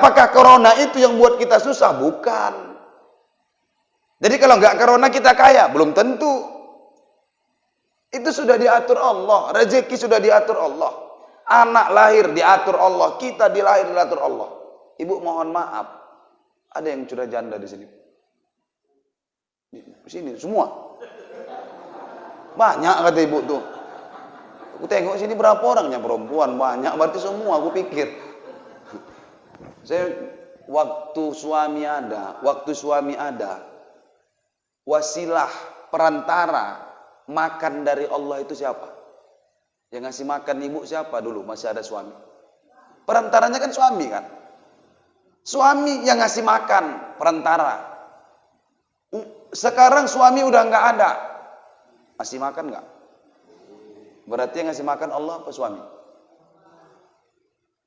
apakah corona itu yang buat kita susah? Bukan. Jadi kalau nggak corona kita kaya? Belum tentu. Itu sudah diatur Allah. Rezeki sudah diatur Allah. Anak lahir diatur Allah. Kita dilahir diatur Allah. Ibu mohon maaf. Ada yang sudah janda di sini? Di sini semua. Banyak kata ibu tuh. Aku tengok sini berapa orangnya perempuan, banyak berarti semua aku pikir. Saya waktu suami ada, wasilah perantara makan dari Allah itu siapa? Yang ngasih makan ibu siapa dulu masih ada suami? Perantaranya kan suami kan? Suami yang ngasih makan perantara. Sekarang suami udah nggak ada, masih makan nggak? Berarti yang ngasih makan Allah apa suami?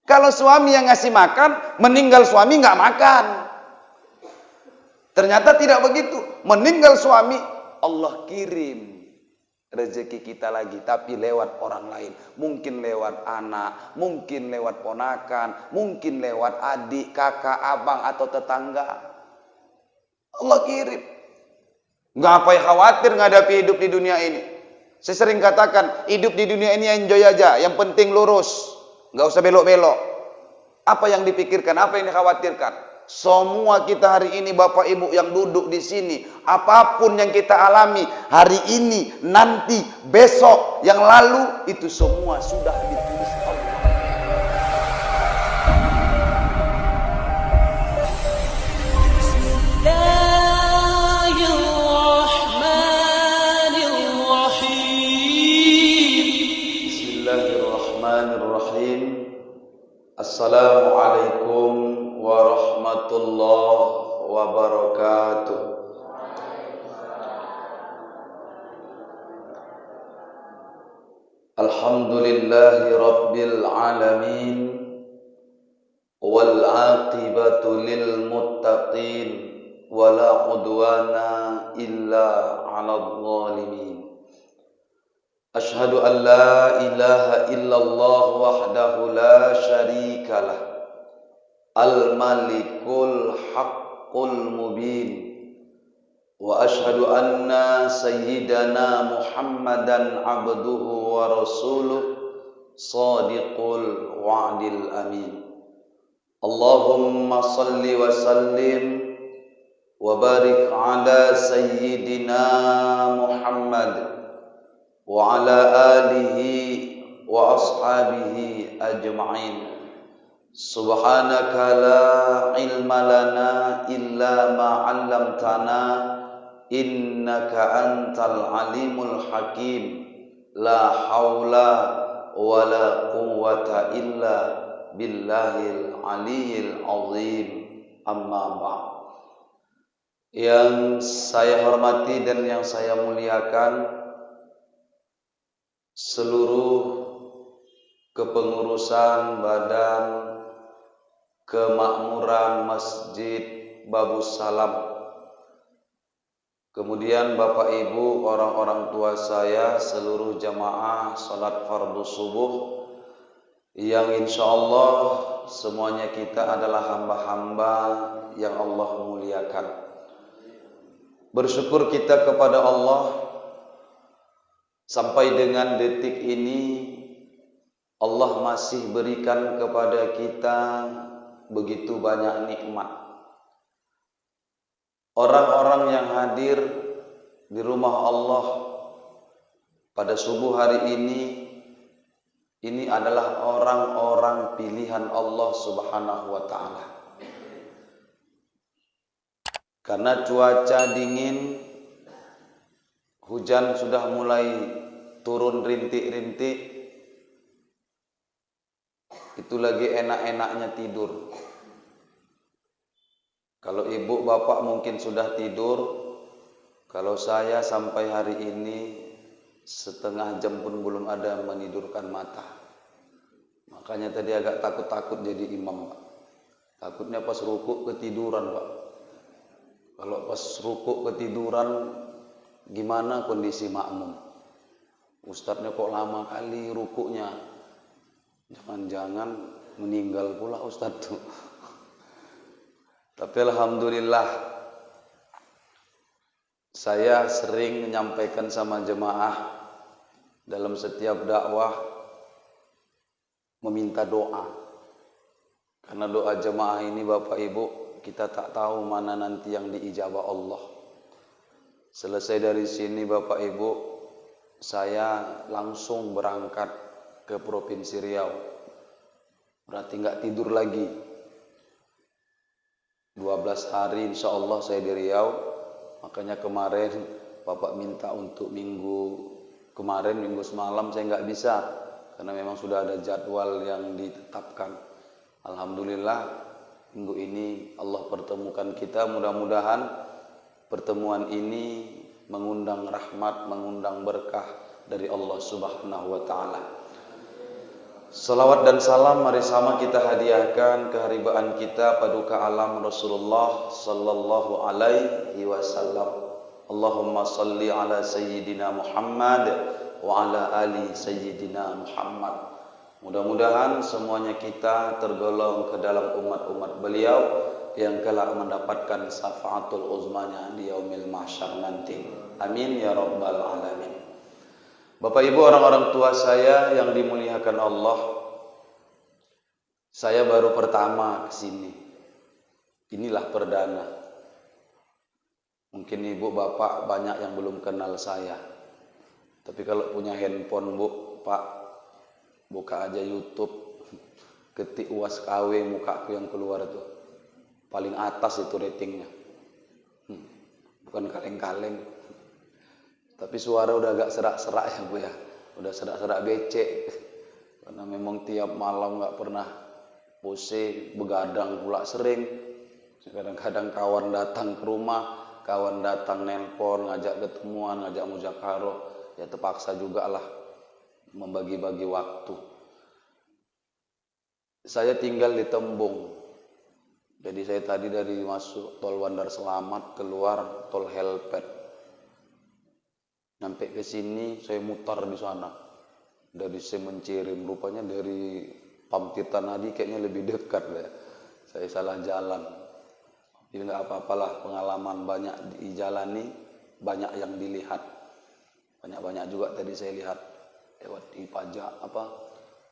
Kalau suami yang ngasih makan, meninggal suami nggak makan. Ternyata tidak begitu. Meninggal suami, Allah kirim rezeki kita lagi, tapi lewat orang lain. Mungkin lewat anak, mungkin lewat ponakan, mungkin lewat adik, kakak, abang, atau tetangga. Allah kirim. Nggak apa yang khawatir menghadapi hidup di dunia ini. Saya sering katakan, hidup di dunia ini enjoy aja. Yang penting lurus. Nggak usah belok-belok. Apa yang dipikirkan, apa yang dikhawatirkan. Semua kita hari ini Bapak Ibu yang duduk di sini, apapun yang kita alami hari ini, nanti, besok, yang lalu, itu semua sudah ditulis Allah. Bismillahirrahmanirrahim. Assalamualaikum warahmatullahi wabarakatuh. Alhamdulillahi rabbil alamin, wal aqibatu lil muttaqin, wala udwana illa 'alal zalimin. Ashhadu an la ilaha illallah wahdahu la syarika lah, al-malikul haqqul mubin. Wa ashhadu anna sayyidana Muhammadan abduhu wa rasuluh, sadiqul wa'dil amin. Allahumma salli wa sallim wa barik ala sayyidina Muhammad wa ala alihi wa ashabihi ajma'in. Subhanaka la ilma lana illa ma 'allamtana, innaka antal alimul hakim. La haula wa la quwwata illa billahil aliyil azim. Amma ba'd. Yang saya hormati dan yang saya muliakan, seluruh kepengurusan Badan Kemakmuran Masjid Babus Salam, kemudian Bapak Ibu, orang-orang tua saya, seluruh jamaah salat fardu subuh, yang insya Allah semuanya kita adalah hamba-hamba yang Allah muliakan. Bersyukur kita kepada Allah, sampai dengan detik ini Allah masih berikan kepada kita begitu banyak nikmat. Orang-orang yang hadir di rumah Allah pada subuh hari ini adalah orang-orang pilihan Allah Subhanahu wa ta'ala. Karena cuaca dingin, hujan sudah mulai turun rintik-rintik, itu lagi enak-enaknya tidur. Kalau ibu bapak mungkin sudah tidur, kalau saya sampai hari ini setengah jam pun belum ada menidurkan mata. Makanya tadi agak takut-takut jadi imam, Pak. Takutnya pas rukuk ketiduran, Pak. Kalau pas rukuk ketiduran, gimana kondisi makmum? Ustadznya kok lama kali rukuknya? Jangan-jangan meninggal pula Ustadz tuh. Tapi alhamdulillah saya sering menyampaikan sama jemaah dalam setiap dakwah meminta doa. Karena doa jemaah ini Bapak Ibu, kita tak tahu mana nanti yang diijabah Allah. Selesai dari sini Bapak Ibu, saya langsung berangkat ke Provinsi Riau. Berarti nggak tidur lagi. 12 hari insya Allah saya di Riau. Makanya kemarin Bapak minta untuk minggu semalam saya nggak bisa. Karena memang sudah ada jadwal yang ditetapkan. Alhamdulillah minggu ini Allah pertemukan kita. Mudah-mudahan pertemuan ini mengundang rahmat, mengundang berkah dari Allah Subhanahu wa Ta'ala. Salawat dan salam mari sama kita hadiahkan keharibaan kita paduka alam Rasulullah sallallahu alaihi wasallam. Allahumma salli ala sayyidina Muhammad wa ala ali sayyidina Muhammad. Mudah-mudahan semuanya kita tergolong ke dalam umat-umat beliau yang kelak mendapatkan syafaatul uzmanya di yaumil mahsyar nanti. Amin ya rabbal alamin. Bapak Ibu, orang-orang tua saya yang dimuliakan Allah, saya baru pertama ke sini. Inilah perdana. Mungkin Ibu Bapak banyak yang belum kenal saya. Tapi kalau punya handphone Bu, Pak, buka aja YouTube, ketik UAS KW mukaku yang keluar tuh. Paling atas itu ratingnya. Bukan kaleng-kaleng. Tapi suara udah agak serak-serak ya Bu ya. Udah serak-serak becek. Karena memang tiap malam gak pernah pusing, begadang pula sering. Kadang-kadang kawan datang ke rumah, kawan datang nelpon, ngajak ketemuan, ngajak muzakarah. Ya terpaksa juga lah membagi-bagi waktu. Saya tinggal di Tembung. Jadi saya tadi dari masuk tol Bandar Selamat, keluar tol Helpet. Sampai ke sini saya mutar di sana. Dari Semencirim, rupanya dari Pamtirtanadi kayaknya lebih dekat ya. Saya salah jalan. Jadi nggak apa-apalah, pengalaman banyak dijalani, banyak yang dilihat. Banyak-banyak juga tadi saya lihat lewat di pajak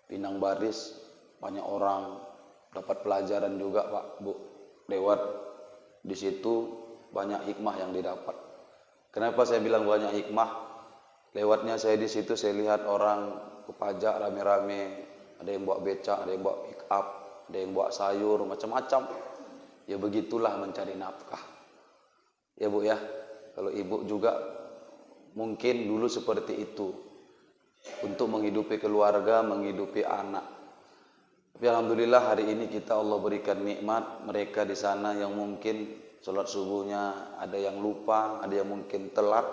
Pinang Baris, banyak orang dapat pelajaran juga Pak Bu. Lewat di situ banyak hikmah yang didapat. Kenapa saya bilang banyak hikmah? Lewatnya saya di situ saya lihat orang ke pajak rame-rame, ada yang bawa becak, ada yang bawa pick up, ada yang bawa sayur, macam-macam. Ya begitulah mencari nafkah. Ya Bu ya, kalau Ibu juga mungkin dulu seperti itu untuk menghidupi keluarga, menghidupi anak. Tapi alhamdulillah hari ini kita Allah berikan nikmat, mereka di sana yang mungkin sholat subuhnya ada yang lupa, ada yang mungkin telat,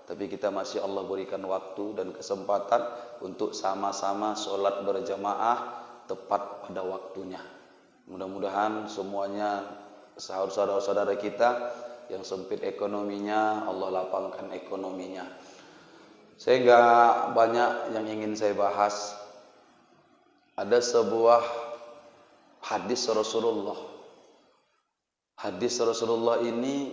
tapi kita masih Allah berikan waktu dan kesempatan untuk sama-sama sholat berjamaah tepat pada waktunya. Mudah-mudahan semuanya saudara-saudara kita yang sempit ekonominya, Allah lapangkan ekonominya. Saya nggak banyak yang ingin saya bahas. Ada sebuah hadis Rasulullah. Hadis Rasulullah ini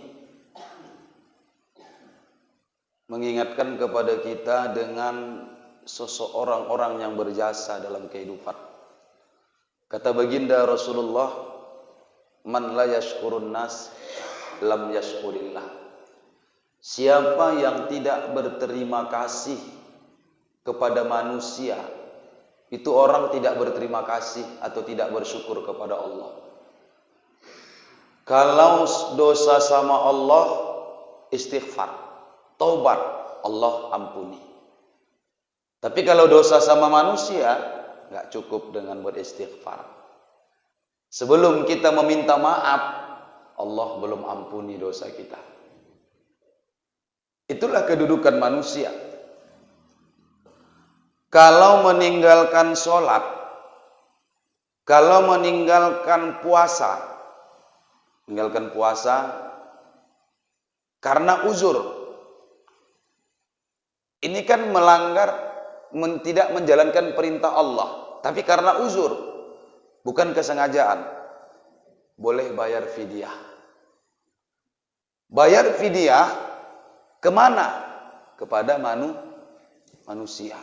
mengingatkan kepada kita dengan seseorang orang yang berjasa dalam kehidupan. Kata baginda Rasulullah, "Man la yashkurun nas lam yashkurillah." Siapa yang tidak berterima kasih kepada manusia, itu orang tidak berterima kasih atau tidak bersyukur kepada Allah. Kalau dosa sama Allah, istighfar, taubat, Allah ampuni. Tapi kalau dosa sama manusia, nggak cukup dengan beristighfar. Sebelum kita meminta maaf, Allah belum ampuni dosa kita. Itulah kedudukan manusia. Kalau meninggalkan sholat, kalau meninggalkan puasa karena uzur, ini kan melanggar, tidak menjalankan perintah Allah, tapi karena uzur, bukan kesengajaan. boleh bayar fidyah. Bayar fidyah kemana? Kepada manusia.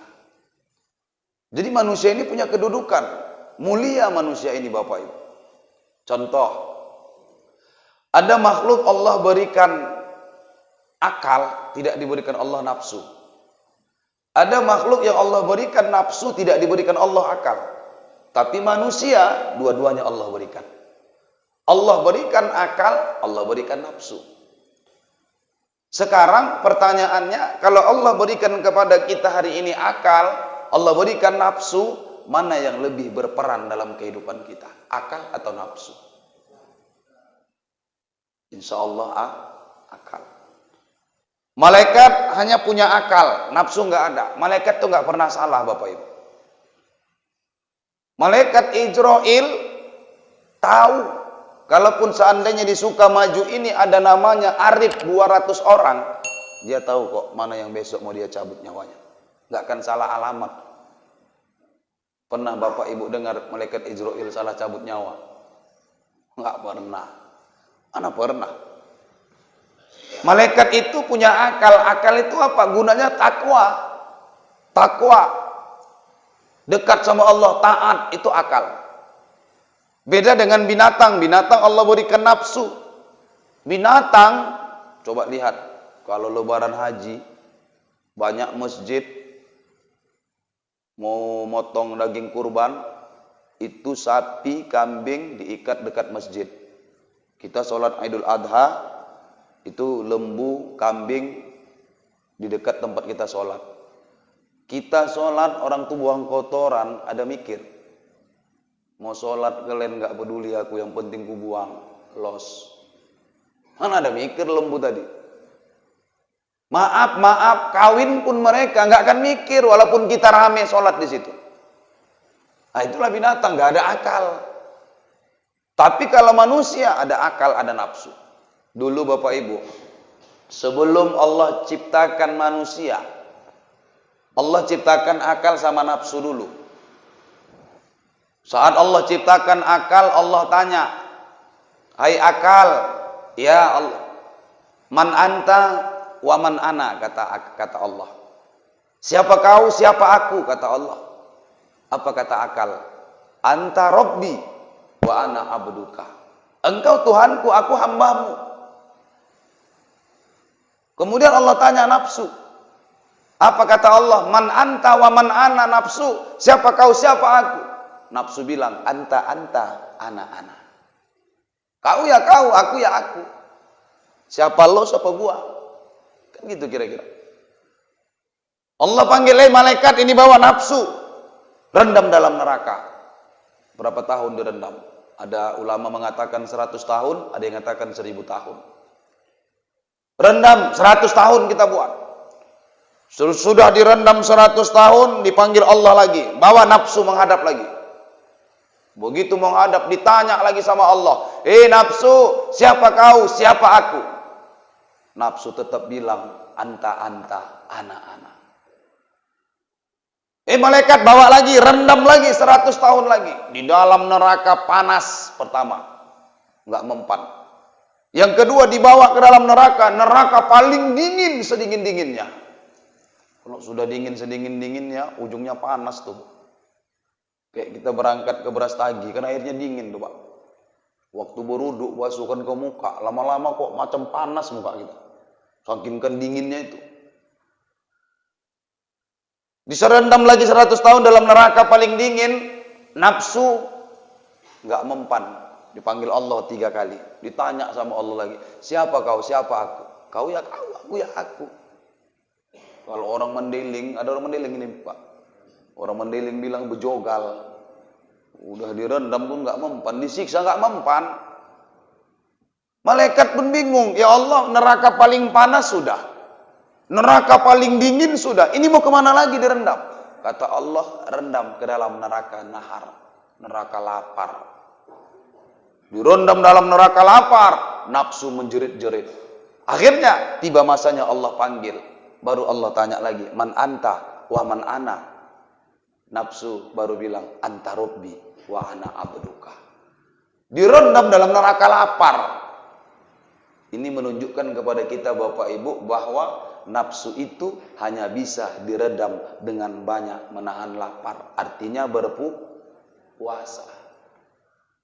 Jadi manusia ini punya kedudukan. Mulia manusia ini Bapak Ibu. Contoh, ada makhluk Allah berikan akal, tidak diberikan Allah nafsu. Ada makhluk yang Allah berikan nafsu, tidak diberikan Allah akal. Tapi manusia, dua-duanya Allah berikan. Allah berikan akal, Allah berikan nafsu. Sekarang pertanyaannya, kalau Allah berikan kepada kita hari ini akal, Allah berikan nafsu, mana yang lebih berperan dalam kehidupan kita? Akal atau nafsu? Insya Allah akal. Malaikat hanya punya akal, nafsu nggak ada. Malaikat tuh nggak pernah salah Bapak Ibu. Malaikat Israil tahu, kalaupun seandainya di Sukamaju ini ada namanya Arif 200 orang, dia tahu kok mana yang besok mau dia cabut nyawanya. Nggak akan salah alamat. Pernah Bapak Ibu dengar malaikat Israil salah cabut nyawa? Nggak pernah. Mana pernah? Malaikat itu punya akal. Akal itu apa? Gunanya takwa. Takwa. Dekat sama Allah, taat, itu akal. Beda dengan binatang. Binatang Allah berikan nafsu. Binatang, coba lihat, kalau lebaran haji, banyak masjid mau motong daging kurban, itu sapi, kambing diikat dekat masjid. Kita sholat Idul Adha, itu lembu, kambing di dekat tempat kita sholat. Kita sholat, orang tuh buang kotoran, ada mikir. Mau sholat kalian nggak peduli aku, yang penting ku buang, los. Mana ada mikir lembu tadi. Maaf, kawin pun mereka nggak akan mikir, walaupun kita rame sholat di situ. Nah itulah binatang, nggak ada akal. Tapi kalau manusia ada akal, ada nafsu. Dulu Bapak Ibu, sebelum Allah ciptakan manusia, Allah ciptakan akal sama nafsu dulu. Saat Allah ciptakan akal, Allah tanya, hai akal, ya Allah, man anta wa man ana, kata Allah. Siapa kau, siapa aku, kata Allah. Apa kata akal? Anta Rabbi wa ana abduka. Engkau Tuhanku, aku hambamu. Kemudian Allah tanya nafsu. Apa kata Allah? Man anta wa man ana, nafsu. Siapa kau, siapa aku? Nafsu bilang, anta, ana. Kau ya kau, aku ya aku. Siapa lo, siapa gua. Kan gitu kira-kira. Allah panggil malaikat ini bawa nafsu. Rendam dalam neraka. Berapa tahun direndam? Ada ulama mengatakan 100 tahun, ada yang mengatakan 1000 tahun. Rendam 100 tahun kita buat. Sudah direndam 100 tahun, dipanggil Allah lagi. Bawa nafsu menghadap lagi. Begitu menghadap, ditanya lagi sama Allah. Nafsu, siapa kau, siapa aku? Nafsu tetap bilang, anta, ana. Malaikat bawa lagi, rendam lagi 100 tahun lagi. Di dalam neraka panas pertama. Nggak mempan. Yang kedua dibawa ke dalam neraka paling dingin sedingin-dinginnya. Kalau sudah dingin sedingin-dinginnya, ujungnya panas tuh. Kayak kita berangkat ke Brastagi, kan airnya dingin tuh Pak. Waktu beruduk, basuhkan ke muka, lama-lama kok macam panas muka kita. Saking kan dinginnya itu. Diserendam lagi 100 tahun dalam neraka paling dingin, nafsu nggak mempan. Dipanggil Allah 3 kali. Ditanya sama Allah lagi, siapa kau, siapa aku? Kau ya kau, aku ya aku. Kalau orang mendeling, ada orang mendeling ini Pak. Orang mendeling bilang bejogal. Udah direndam pun nggak mempan, disiksa nggak mempan. Malaikat pun bingung, ya Allah, neraka paling panas sudah. Neraka paling dingin sudah. Ini mau kemana lagi direndam? Kata Allah, rendam ke dalam neraka nahar. Neraka lapar. Direndam dalam neraka lapar. Nafsu menjerit-jerit. Akhirnya tiba masanya Allah panggil. Baru Allah tanya lagi, man anta wa man ana. Nafsu baru bilang, anta Rabbi wa ana abduka. direndam dalam neraka lapar. Ini menunjukkan kepada kita Bapak Ibu bahwa nafsu itu hanya bisa diredam dengan banyak menahan lapar. Artinya berpuasa.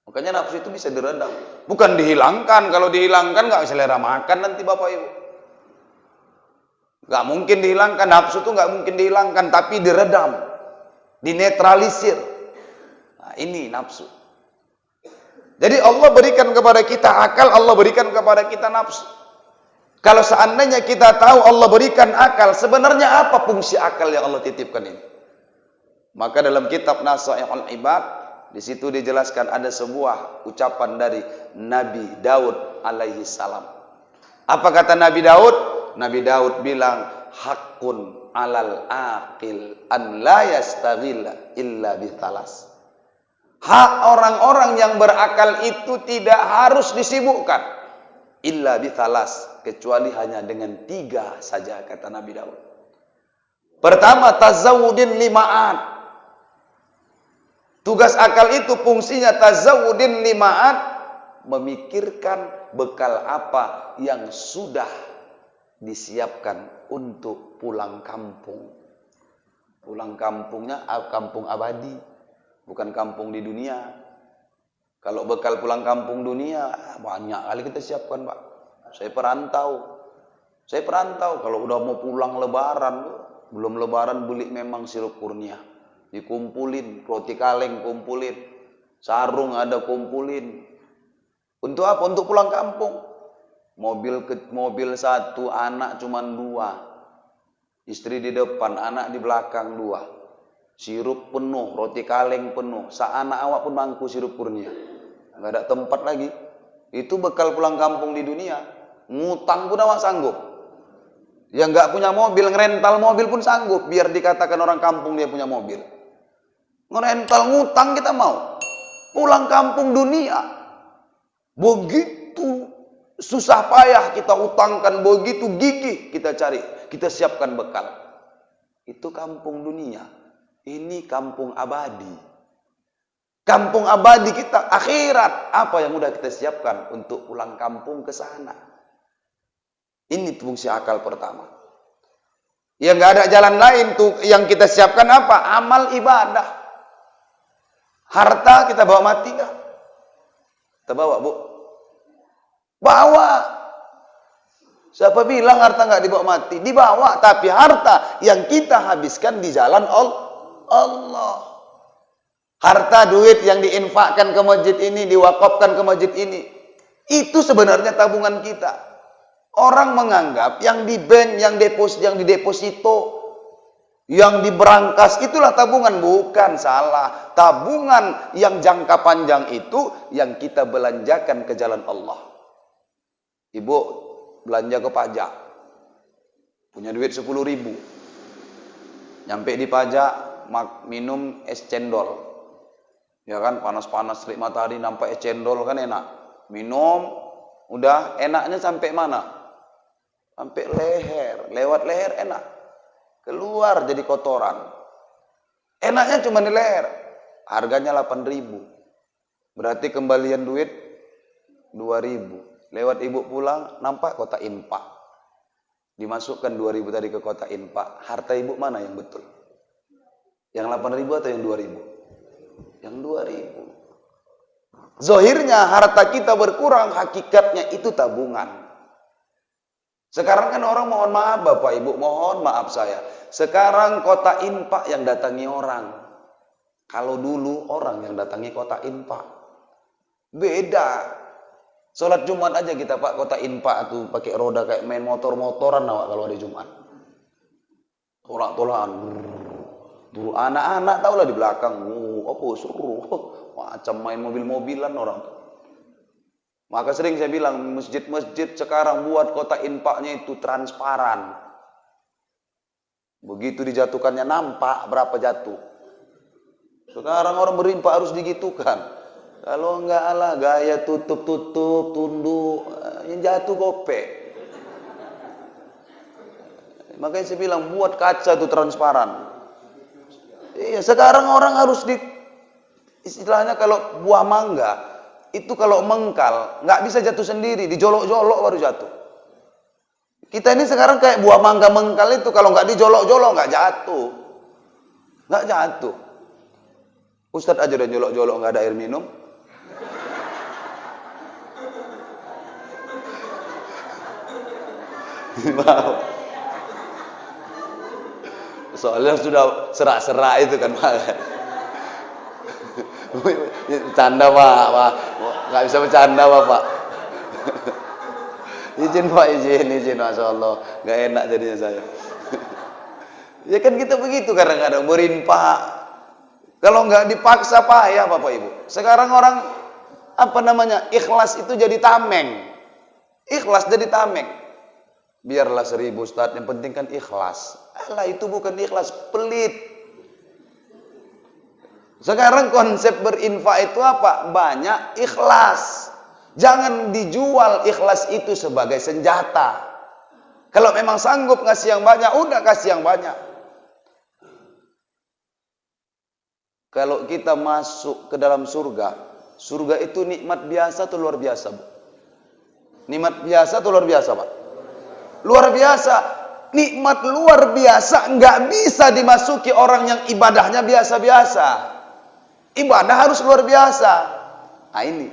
Makanya nafsu itu bisa diredam. Bukan dihilangkan. Kalau dihilangkan nggak selera makan nanti Bapak Ibu. Nggak mungkin dihilangkan. Nafsu itu nggak mungkin dihilangkan. Tapi diredam. Dinetralisir. Nah, ini nafsu. Jadi Allah berikan kepada kita akal, Allah berikan kepada kita nafsu. Kalau seandainya kita tahu Allah berikan akal, sebenarnya apa fungsi akal yang Allah titipkan ini? Maka dalam kitab Nasaihul Ibad, di situ dijelaskan ada sebuah ucapan dari Nabi Daud alaihi salam. Apa kata Nabi Daud? Nabi Daud bilang, haqqun alal aqil an la yastaghilla illa bitalas. Hak orang-orang yang berakal itu tidak harus disibukkan illa bitalas, kecuali hanya dengan 3 saja, kata Nabi Daud. Pertama, tazawudin lima'at. Tugas akal itu fungsinya tazawudin lima'at, memikirkan bekal apa yang sudah disiapkan untuk pulang kampung. Pulang kampungnya kampung abadi, bukan kampung di dunia. Kalau bekal pulang kampung dunia, banyak kali kita siapkan, Pak. Saya perantau. Kalau udah mau pulang lebaran, belum lebaran beli memang sirup kurnia. Dikumpulin, roti kaleng kumpulin, sarung ada kumpulin. Untuk apa? Untuk pulang kampung. Mobil 1, anak cuma 2. Istri di depan, anak di belakang 2. Sirup penuh, roti kaleng penuh. Seanak awak pun mangku sirup kurnia. Nggak ada tempat lagi. Itu bekal pulang kampung di dunia. Ngutang pun awak sanggup. Yang nggak punya mobil, ngerental mobil pun sanggup. Biar dikatakan orang kampung dia punya mobil. Ngerental, ngutang kita mau. Pulang kampung dunia. Begitu susah payah kita utangkan. Begitu gigih kita cari. Kita siapkan bekal. Itu kampung dunia. Ini kampung abadi. Kampung abadi kita akhirat. Apa yang udah kita siapkan untuk pulang kampung ke sana? Ini fungsi akal pertama. Yang nggak ada jalan lain tuh yang kita siapkan apa? Amal ibadah. Harta kita bawa mati nggak? Kita bawa, Bu. Bawa. Siapa bilang harta nggak dibawa mati? Dibawa, tapi harta yang kita habiskan di jalan Allah. Harta duit yang diinfakkan ke masjid ini, diwakafkan ke masjid ini, itu sebenarnya tabungan kita. Orang menganggap yang di bank, yang di deposito, yang di berangkas itulah tabungan. Bukan, salah. Tabungan yang jangka panjang itu yang kita belanjakan ke jalan Allah. Ibu belanja ke pajak, punya duit 10.000, nyampe di pajak minum es cendol, ya kan, panas-panas terik matahari nampak es cendol kan enak, minum, udah enaknya sampai mana? Sampai leher, lewat leher enak, keluar jadi kotoran. Enaknya cuma di leher, harganya 8.000, berarti kembalian duit 2.000. Lewat ibu pulang nampak kotak infak, dimasukkan 2.000 tadi ke kotak infak. Harta ibu mana yang betul? Yang 8.000 atau yang 2.000? Yang 2.000. Zahirnya harta kita berkurang, hakikatnya itu tabungan. Sekarang kan orang, mohon maaf Bapak Ibu, mohon maaf saya, sekarang kotak infak yang datangi orang. Kalau dulu orang yang datangi kotak infak. Beda. Sholat Jumat aja kita Pak, kotak infak tuh pakai roda kayak main motor-motoran awak kalau ada Jumat. Tolak-tolakan. Dulu anak-anak tahulah di belakang, apa suruh, macam main mobil-mobilan orang tuh. Maka sering saya bilang, masjid-masjid sekarang buat kotak infaknya itu transparan. Begitu dijatuhkannya nampak berapa jatuh. Sekarang orang berinfak harus digitukan. Kalau enggak lah gaya tutup-tutup, tunduk, yang jatuh gopek. Makanya saya bilang buat kaca itu transparan. Iya, sekarang orang harus istilahnya kalau buah mangga itu kalau mengkal, nggak bisa jatuh sendiri, dijolok-jolok baru jatuh. Kita ini sekarang kayak buah mangga mengkal itu, kalau nggak dijolok-jolok nggak jatuh. Nggak jatuh. Ustadz aja udah jolok-jolok nggak ada air minum. Soalnya sudah serak-serak itu kan Pak. Bercanda Pak. Nggak bisa bercanda Pak. Izin Pak, izin Masya Allah. Nggak enak jadinya saya. Ya kan kita begitu kadang-kadang berinfak. Kalau nggak dipaksa payah Bapak Ibu. Sekarang orang ikhlas itu jadi tameng. Ikhlas jadi tameng. Biarlah 1000 Ustadz, yang penting kan ikhlas. Alah, itu bukan ikhlas, pelit. Sekarang konsep berinfak itu apa? Banyak ikhlas. Jangan dijual ikhlas itu sebagai senjata. Kalau memang sanggup ngasih yang banyak, udah kasih yang banyak. Kalau kita masuk ke dalam surga, surga itu nikmat biasa atau luar biasa, Bu? Nikmat biasa atau luar biasa, Pak? Luar biasa. Nikmat luar biasa nggak bisa dimasuki orang yang ibadahnya biasa-biasa. Ibadah harus luar biasa. Nah ini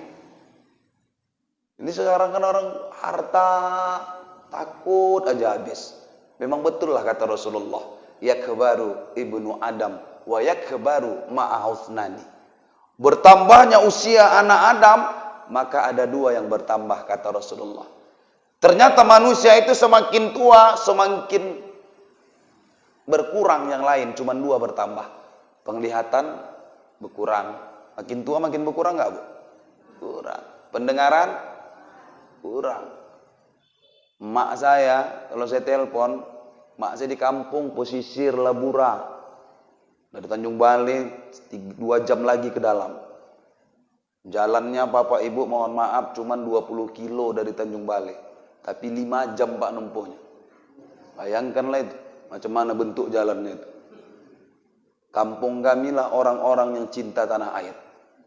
sekarang kan orang harta takut aja habis. Memang betul lah kata Rasulullah, yakbaru ibnu Adam wa yakbaru ma'ahusnani. Bertambahnya usia anak Adam, maka ada 2 yang bertambah kata Rasulullah. Ternyata manusia itu semakin tua semakin berkurang yang lain, cuma 2 bertambah. Penglihatan berkurang, makin tua makin berkurang nggak Bu? Kurang. Pendengaran kurang. Mak saya kalau saya telepon, mak saya di kampung pesisir Labura, dari Tanjung Balai 2 jam lagi ke dalam. Jalannya Bapak Ibu mohon maaf cuma 20 kilo dari Tanjung Balai. Tapi 5 jam Pak nempuhnya. Bayangkanlah itu, macam mana bentuk jalannya itu. Kampung kami lah orang-orang yang cinta tanah air.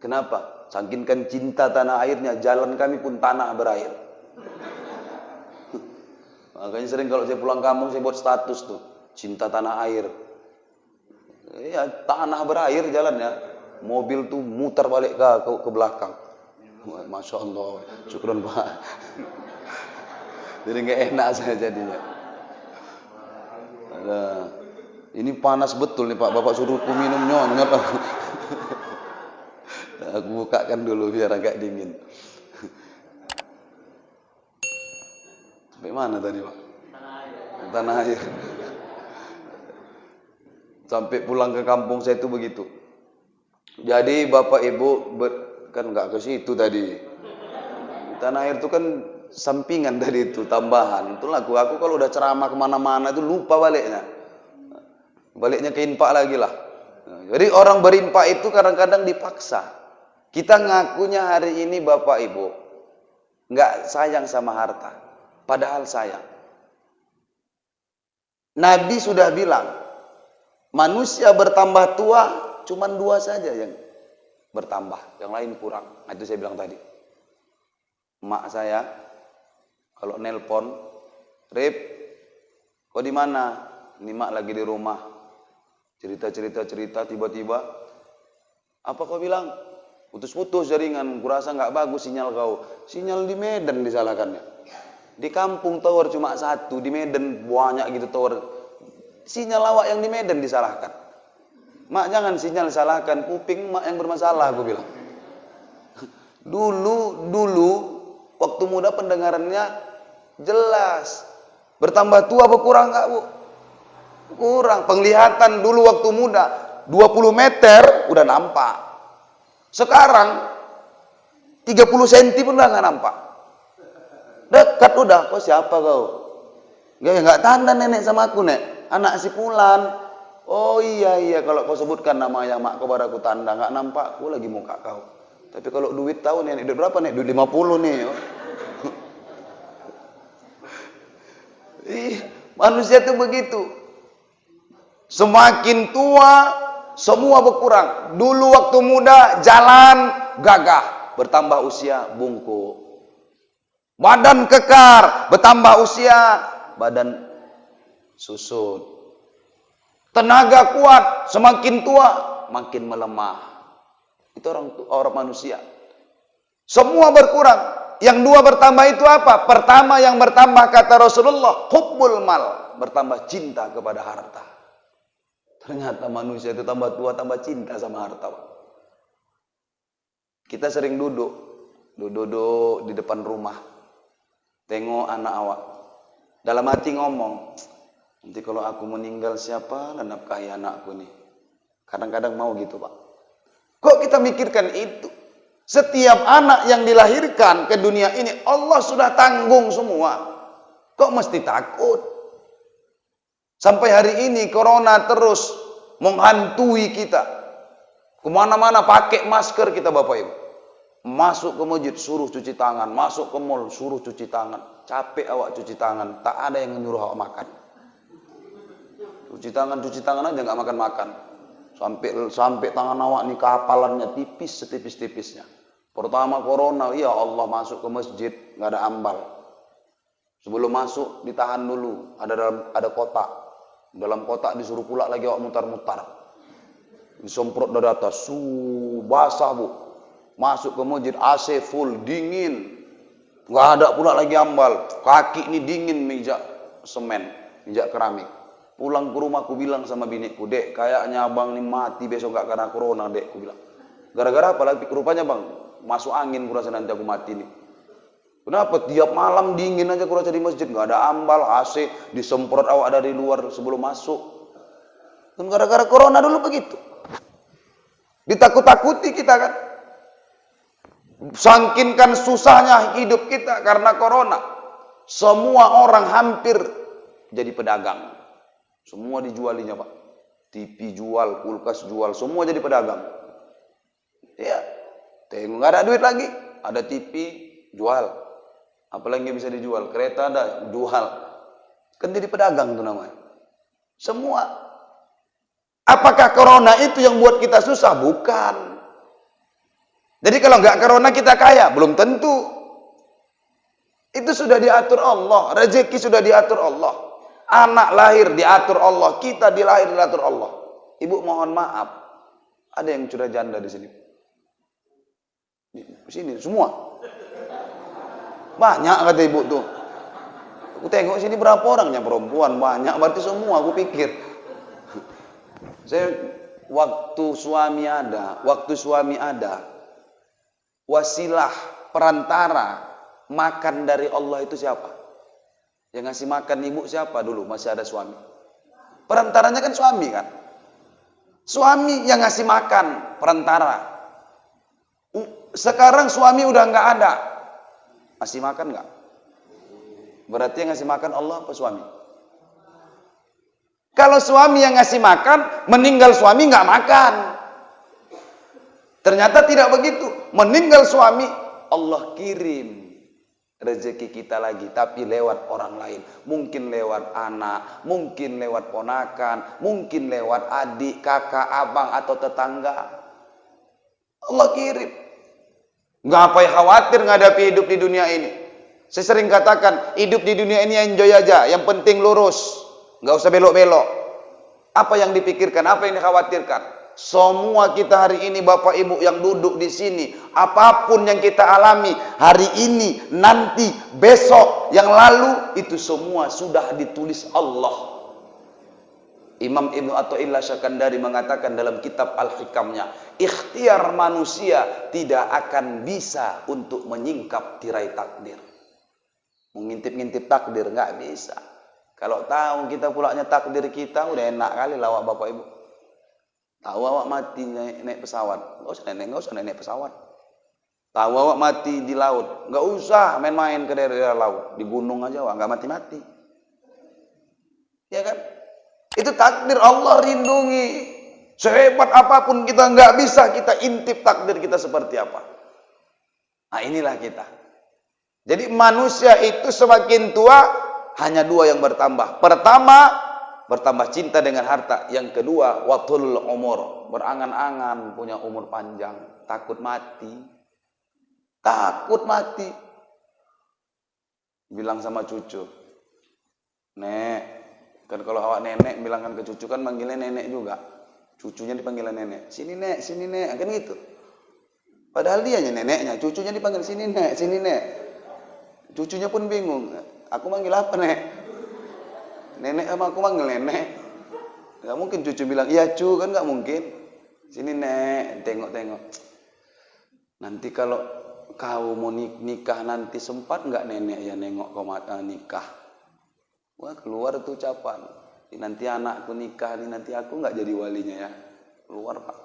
Kenapa? Saking kan cinta tanah airnya, jalan kami pun tanah berair. Makanya sering kalau saya pulang kampung saya buat status tuh, cinta tanah air. Ya, tanah berair jalannya. Mobil tuh muter balik ke belakang. Masya Allah, syukron Pak. Jadi nggak enak saya jadinya. Nah, ini panas betul nih Pak. Bapak suruh aku minum nyonyot. Aku bukakan dulu biar agak dingin. Sampai mana tadi Pak? Tanah air. Sampai pulang ke kampung saya itu begitu. Jadi Bapak Ibu kan nggak ke situ tadi. Tanah air itu kan sampingan dari itu, tambahan. Itulah aku kalau udah ceramah kemana-mana itu lupa baliknya. Baliknya ke infak lagi lah. Jadi orang berinfak itu kadang-kadang dipaksa. Kita ngakunya hari ini Bapak Ibu nggak sayang sama harta, padahal sayang. Nabi sudah bilang, manusia bertambah tua cuman 2 saja yang bertambah, yang lain kurang. Nah, itu saya bilang tadi. Mak saya kalau nelpon, Rip, kau di mana? Ini mak lagi di rumah. Cerita, tiba-tiba, apa kau bilang? Putus-putus jaringan, kurasa nggak bagus sinyal kau. Sinyal di Medan disalahkannya. Di kampung tower cuma 1, di Medan banyak gitu tower. Sinyal awak yang di Medan disalahkan. Mak jangan sinyal salahkan, kuping mak yang bermasalah, aku bilang. Dulu waktu muda pendengarannya jelas. Bertambah tua berkurang nggak Bu? Kurang. Penglihatan dulu waktu muda 20 meter udah nampak. Sekarang 30 cm pun udah nggak nampak. Dekat udah. Kok siapa kau? Nggak tanda nenek sama aku nek. Anak si Fulan. Oh iya kalau kau sebutkan nama yang mak kau baru aku tanda. Nggak nampak aku lagi muka kau. Tapi kalau duit tahu nenek duit berapa nek? Duit 50 nih. Manusia itu begitu. Semakin tua semua berkurang. Dulu waktu muda jalan gagah. bertambah usia bungkuk. Badan kekar, bertambah usia badan susut. Tenaga kuat, semakin tua makin melemah. Itu orang manusia. Semua berkurang. Yang dua bertambah itu apa? Pertama yang bertambah kata Rasulullah, hubbul mal, bertambah cinta kepada harta. Ternyata manusia itu tambah tua tambah cinta sama harta. Kita sering duduk di depan rumah, tengok anak awak, dalam hati ngomong, nanti kalau aku meninggal siapa lah nafkahi anakku nih. Kadang-kadang mau gitu Pak. Kok kita mikirkan itu? Setiap anak yang dilahirkan ke dunia ini Allah sudah tanggung semua. Kok mesti takut? Sampai hari ini corona terus menghantui kita. Kemana-mana pakai masker kita Bapak Ibu. Masuk ke masjid suruh cuci tangan, masuk ke mall suruh cuci tangan. Capek awak cuci tangan, tak ada yang menyuruh awak makan. Cuci tangan aja nggak makan-makan. Sampai tangan awak nih kapalannya tipis setipis-tipisnya. Pertama corona, ya Allah masuk ke masjid nggak ada ambal. Sebelum masuk ditahan dulu, ada kotak. Dalam kotak disuruh pula lagi awak mutar-mutar. Disemprot dari atas, basah Bu. Masuk ke masjid AC full, dingin. Nggak ada pula lagi ambal. Kaki ini dingin mijak semen, mijak keramik. Pulang ke rumah aku bilang sama biniku, Dek, kayaknya abang ini mati besok gak karena corona, Dek, aku bilang. Gara-gara apa lagi? Rupanya bang, masuk angin kurasa nanti aku mati nih. Kenapa? Tiap malam dingin aja kurasa di masjid, gak ada ambal, AC, disemprot awak dari luar sebelum masuk. Dan gara-gara corona dulu begitu. Ditakut-takuti kita kan. Sangkinkan susahnya hidup kita karena corona. Semua orang hampir jadi pedagang. Semua dijualinya Pak. TV jual, kulkas jual, semua jadi pedagang. Ya, tengok nggak ada duit lagi, ada TV jual. Apalagi yang bisa dijual, kereta ada jual. Kan jadi pedagang tuh namanya. Semua. Apakah corona itu yang buat kita susah? Bukan. Jadi kalau nggak corona kita kaya, belum tentu. Itu sudah diatur Allah, rezeki sudah diatur Allah. Anak lahir diatur Allah, kita dilahir diatur Allah. Ibu mohon maaf, ada yang sudah janda di sini. Di sini semua. Banyak kata ibu tuh. Aku tengok sini berapa orangnya perempuan, banyak berarti semua aku pikir. Saya waktu suami ada, wasilah perantara makan dari Allah itu siapa? Yang ngasih makan ibu siapa dulu? Masih ada suami. Perantaranya kan suami kan? Suami yang ngasih makan, perantara. Sekarang suami udah nggak ada. Masih makan nggak? Berarti yang ngasih makan Allah apa suami? Kalau suami yang ngasih makan, meninggal suami nggak makan. Ternyata tidak begitu. Meninggal suami, Allah kirim rezeki kita lagi, tapi lewat orang lain. Mungkin lewat anak, mungkin lewat ponakan, mungkin lewat adik, kakak, abang, atau tetangga. Allah kirim. Nggak apa khawatir ngadapi hidup di dunia ini. Saya sering katakan, hidup di dunia ini enjoy aja. Yang penting lurus. Nggak usah belok-belok. Apa yang dipikirkan, apa yang dikhawatirkan? Semua kita hari ini Bapak Ibu yang duduk di sini, apapun yang kita alami hari ini, nanti, besok, yang lalu, itu semua sudah ditulis Allah. Imam Ibnu Athaillah Syakandari mengatakan dalam kitab Al-Hikamnya, ikhtiar manusia tidak akan bisa untuk menyingkap tirai takdir. Mengintip-ngintip takdir nggak bisa. Kalau tahu kita pulaknya takdir kita, udah enak kali lawak Bapak Ibu. Tahu awak mati naik pesawat, nggak usah naik pesawat. Tahu awak mati di laut, nggak usah main-main ke daerah laut, di gunung aja awak nggak mati-mati. Ya kan? Itu takdir Allah lindungi. Sehebat apapun kita nggak bisa kita intip takdir kita seperti apa. Nah inilah kita. Jadi manusia itu semakin tua hanya dua yang bertambah. Pertama, bertambah cinta dengan harta. Yang kedua, watul umur, berangan-angan punya umur panjang, takut mati. Takut mati. Bilang sama cucu, Nek, kan kalau awak nenek bilangkan ke cucu kan manggilnya nenek juga. Cucunya dipanggil nenek. Sini nek, kan gitu. Padahal dia neneknya, cucunya dipanggil sini nek. Cucunya pun bingung. Aku manggil apa nek? Nenek sama aku manggil nenek. Gak mungkin cucu bilang, iya cu, kan gak mungkin. Sini nek, tengok. Nanti kalau kau mau nikah nanti sempat nggak nenek ya nengok kau nikah? Wah keluar tuh ucapan. Nanti anakku nikah nih, nanti aku nggak jadi walinya ya. Keluar pak.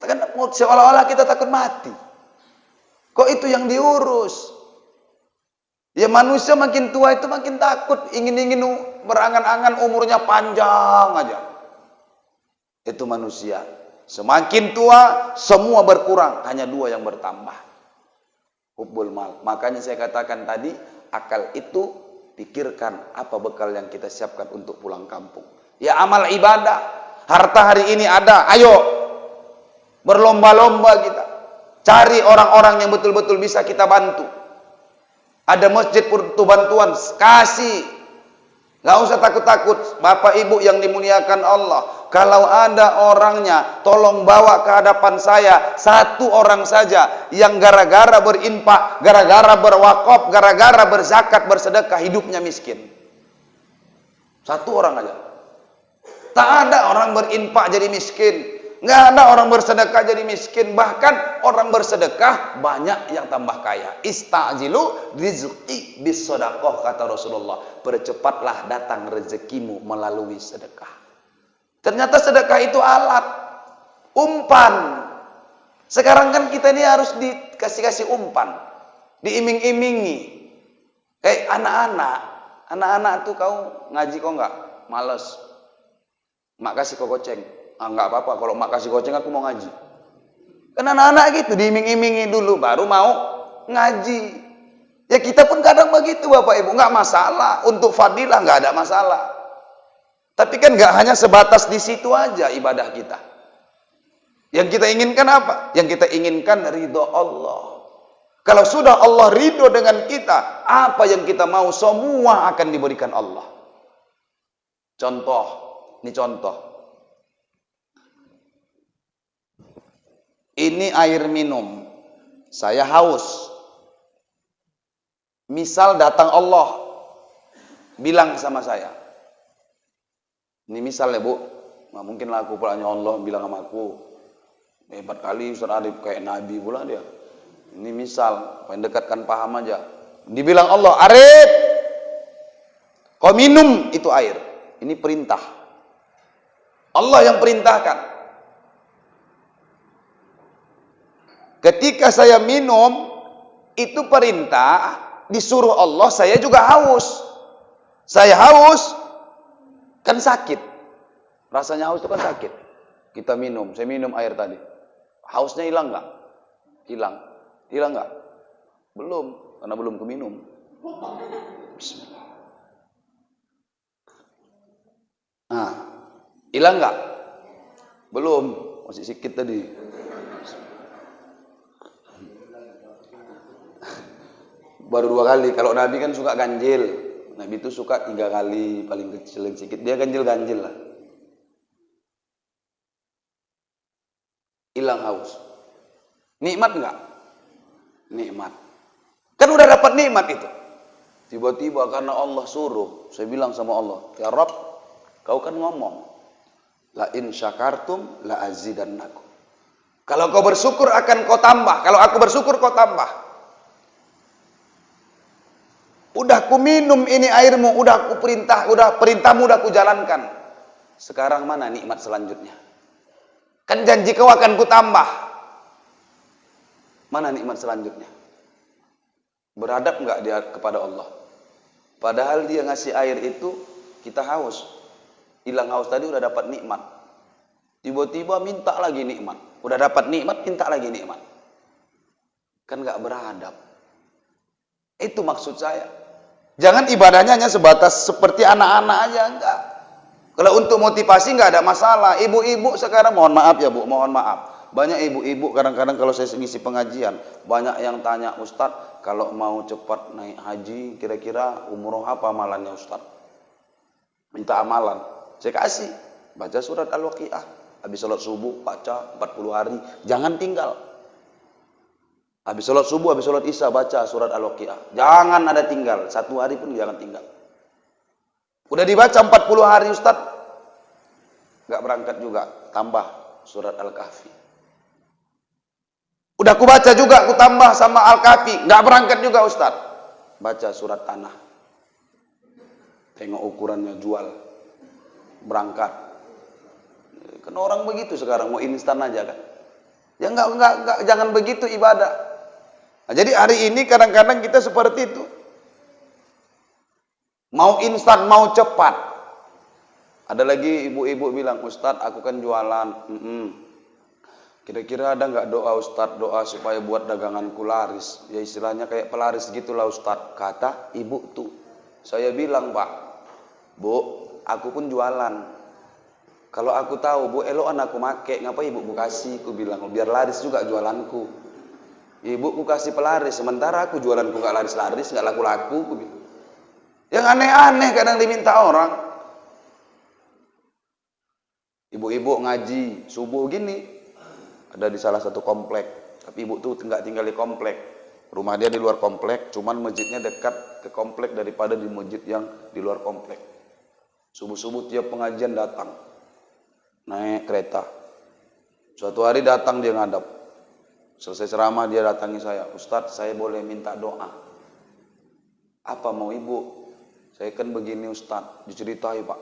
Kan seolah-olah kita takut mati. Kok itu yang diurus? Ya manusia makin tua itu makin takut, ingin berangan-angan umurnya panjang aja. Itu manusia. Semakin tua, semua berkurang, hanya dua yang bertambah. Hubbul mal. Makanya saya katakan tadi, akal itu pikirkan apa bekal yang kita siapkan untuk pulang kampung. Ya amal ibadah, harta hari ini ada, ayo berlomba-lomba kita. Cari orang-orang yang betul-betul bisa kita bantu. Ada masjid butuh bantuan, kasih. Gak usah takut-takut, Bapak Ibu yang dimuliakan Allah. Kalau ada orangnya, tolong bawa ke hadapan saya. Satu orang saja yang gara-gara berinfak, gara-gara berwakaf, gara-gara berzakat, bersedekah, hidupnya miskin. Satu orang aja. Tak ada orang berinfak jadi miskin. Nggak ada orang bersedekah jadi miskin. Bahkan orang bersedekah banyak yang tambah kaya. Istajilu rizqi bis sedekah, kata Rasulullah. Percepatlah datang rezekimu melalui sedekah. Ternyata sedekah itu alat, umpan. Sekarang kan kita ini harus dikasih umpan, diiming-imingi. Kayak anak-anak tuh kau ngaji kok nggak? Males. Mak kasih kau goceng. Nggak apa-apa, kalau mak kasih goceng aku mau ngaji. Kan anak-anak gitu, diiming-imingi dulu, baru mau ngaji. Ya kita pun kadang begitu Bapak Ibu, nggak masalah. Untuk fadilah nggak ada masalah. Tapi kan nggak hanya sebatas di situ aja ibadah kita. Yang kita inginkan apa? Yang kita inginkan ridho Allah. Kalau sudah Allah ridho dengan kita, apa yang kita mau semua akan diberikan Allah. Ini contoh. Ini air minum. Saya haus. Misal datang Allah bilang sama saya. Ini misalnya Bu, nggak mungkin lah aku pulangnya Allah bilang sama aku. Hebat kali Ustaz Arif, kayak Nabi pula dia. Ini misal, pengen dekatkan paham aja. Dibilang Allah, Arif, kau minum itu air. Ini perintah. Allah yang perintahkan. Ketika saya minum, itu perintah, disuruh Allah, saya juga haus. Saya haus, kan sakit. Rasanya haus itu kan sakit. Kita minum, saya minum air tadi. Hausnya hilang nggak? Hilang. Hilang nggak? Belum, karena belum keminum. Bismillah. Nah, hilang nggak? Belum, masih sedikit tadi. Baru 2 kali. Kalau Nabi kan suka ganjil. Nabi itu suka 3 kali, paling kecil yang sedikit. Dia ganjil-ganjil lah. Hilang haus. Nikmat enggak? Nikmat. Kan udah dapat nikmat itu. Tiba-tiba karena Allah suruh, saya bilang sama Allah, ya Rabb, kau kan ngomong, la in syakartum la azidannakum. Kalau kau bersyukur akan kau tambah. Kalau aku bersyukur kau tambah. Udah ku minum ini airmu, udah ku perintah, udah perintahmu udah ku jalankan. Sekarang mana nikmat selanjutnya? Kan janji kau akan ku tambah. Mana nikmat selanjutnya? Beradab enggak dia kepada Allah? Padahal dia ngasih air itu, kita haus. Hilang haus tadi udah dapat nikmat. Tiba-tiba minta lagi nikmat. Udah dapat nikmat, minta lagi nikmat. Kan enggak beradab. Itu maksud saya. Jangan ibadahnya hanya sebatas seperti anak-anak aja, enggak. Kalau untuk motivasi enggak ada masalah. Ibu-ibu sekarang mohon maaf ya Bu, mohon maaf. Banyak ibu-ibu kadang-kadang kalau saya ngisi pengajian, banyak yang tanya, Ustadz, kalau mau cepat naik haji, kira-kira umroh apa amalannya Ustadz? Minta amalan. Saya kasih, baca surat Al-Waqiah. Habis sholat subuh, baca 40 hari. Jangan tinggal. Habis sholat subuh, habis sholat isya, baca surat Al-Waqiah. Jangan ada tinggal. 1 hari pun jangan tinggal. Udah dibaca 40 hari Ustadz, gak berangkat juga. Tambah surat Al-Kahfi. Udah aku baca juga, aku tambah sama Al-Kahfi. Gak berangkat juga Ustadz. Baca surat Tanah. Tengok ukurannya, jual. Berangkat. Kan orang begitu sekarang, mau instan aja kan. Ya enggak, jangan begitu ibadah. Nah, jadi hari ini kadang-kadang kita seperti itu. Mau instan, mau cepat. Ada lagi ibu-ibu bilang, Ustadz aku kan jualan. Kira-kira ada nggak doa Ustadz, doa supaya buat daganganku laris? Ya istilahnya kayak pelaris gitulah Ustadz. Kata ibu tuh. Saya bilang, Pak, Bu, aku pun jualan. Kalau aku tahu, Bu, elokan aku make, ngapa ibu kasih? Aku bilang, biar laris juga jualanku. Ibu ku kasih pelaris, sementara aku jualanku nggak laris-laris, nggak laku-laku. Aku bilang. Yang aneh-aneh kadang diminta orang. Ibu-ibu ngaji subuh gini, ada di salah satu komplek, tapi ibu tuh nggak tinggal di komplek, rumah dia di luar komplek, cuman masjidnya dekat ke komplek daripada di masjid yang di luar komplek. Subuh-subuh tiap pengajian datang, naik kereta. Suatu hari datang dia ngadap, selesai ceramah dia datangi saya, Ustadz saya boleh minta doa? Apa mau ibu? Saya kan begini Ustadz, diceritai Pak,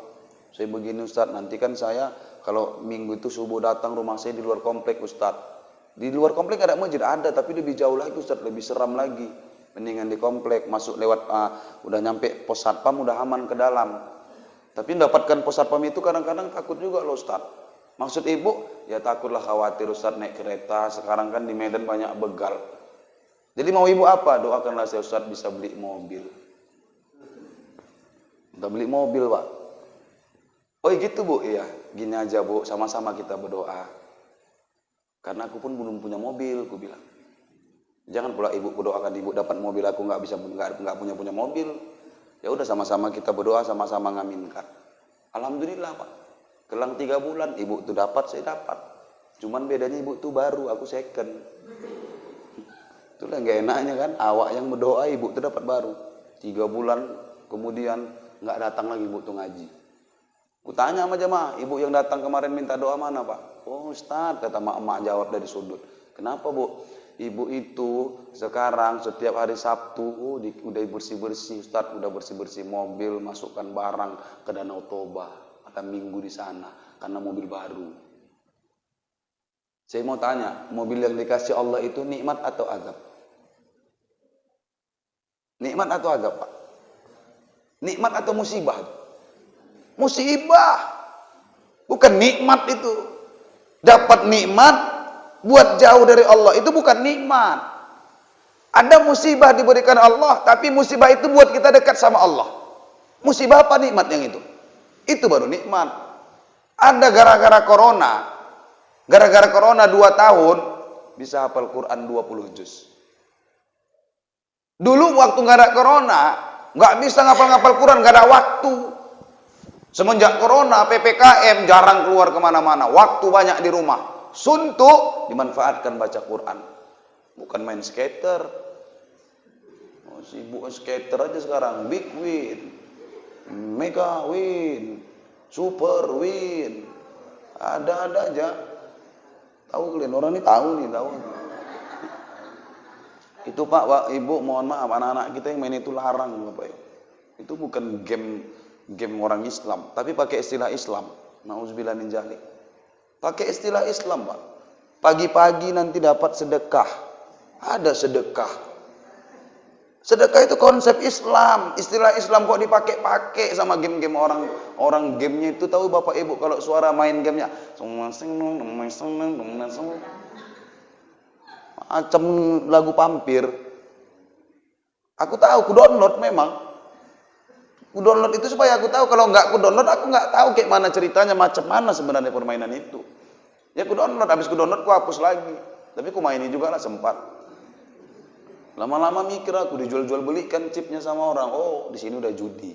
saya begini Ustadz, nanti kan saya kalau minggu itu subuh datang rumah saya di luar komplek Ustadz. Di luar komplek ada masjid, ada, tapi lebih jauh lagi Ustadz, lebih seram lagi. Mendingan di komplek, masuk lewat, udah nyampe pos satpam, udah aman ke dalam. Tapi mendapatkan pos satpam itu kadang-kadang takut juga loh Ustadz. Maksud ibu, ya takutlah khawatir Ustadz naik kereta, sekarang kan di Medan banyak begal. Jadi mau ibu apa? Doakanlah saya Ustadz bisa beli mobil. Kita beli mobil Pak. Oh gitu Bu, iya. Gini aja Bu, sama-sama kita berdoa. Karena aku pun belum punya mobil, aku bilang. Jangan pula ibu berdoakan ibu dapat mobil, aku nggak punya mobil. Ya udah sama-sama kita berdoa, sama-sama ngaminkan. Alhamdulillah Pak. Kelang 3 bulan, ibu tuh dapat, saya dapat. Cuman bedanya ibu tuh baru, aku second. Itulah nggak enaknya kan, awak yang berdoa, ibu tuh dapat baru. 3 bulan kemudian nggak datang lagi ibu tuh ngaji. Ku tanya sama jemaah, ibu yang datang kemarin minta doa mana Pak? Oh Ustadz, kata emak jawab dari sudut. Kenapa Bu? Ibu itu sekarang setiap hari Sabtu, udah bersih-bersih Ustadz, udah bersih-bersih mobil, masukkan barang ke Danau Toba. Akan minggu di sana, karena mobil baru. Saya mau tanya, mobil yang dikasih Allah itu nikmat atau azab? Nikmat atau azab Pak? Nikmat atau musibah? Musibah, bukan nikmat itu. Dapat nikmat, buat jauh dari Allah, itu bukan nikmat. Ada musibah diberikan Allah, tapi musibah itu buat kita dekat sama Allah. Musibah apa nikmat yang itu? Itu baru nikmat. Ada gara-gara corona 2 tahun, bisa hafal Quran 20 juz. Dulu waktu nggak ada corona, nggak bisa ngapal-ngapal Quran, nggak ada waktu. Semenjak corona, PPKM, jarang keluar kemana-mana. Waktu banyak di rumah. Suntuk, dimanfaatkan baca Quran. Bukan main skater. Oh, sibuk skater aja sekarang. Big win. Mega win. Super win. Ada-ada aja. Tahu kalian, orang ini tahu nih, tahu. Itu Pak, Ibu, mohon maaf, anak-anak kita yang main itu larang. Bapak. Itu bukan game orang Islam, tapi pakai istilah Islam. Nauzubillah min dzalik. Pakai istilah Islam, Pak. Pagi-pagi nanti dapat sedekah. Ada sedekah. Sedekah itu konsep Islam. Istilah Islam kok dipakai-pakai sama game-game orang gamenya itu. Tahu Bapak Ibu kalau suara main gamenya macam lagu pampir. Aku tahu, aku download memang. Aku download itu supaya aku tahu. Kalau nggak aku download, aku nggak tahu kayak mana ceritanya, macam mana sebenarnya permainan itu. Ya ku download, habis ku download ku hapus lagi. Tapi ku mainin juga lah sempat. Lama-lama mikir aku dijual-jual belikan chipnya sama orang. Oh, di sini udah judi.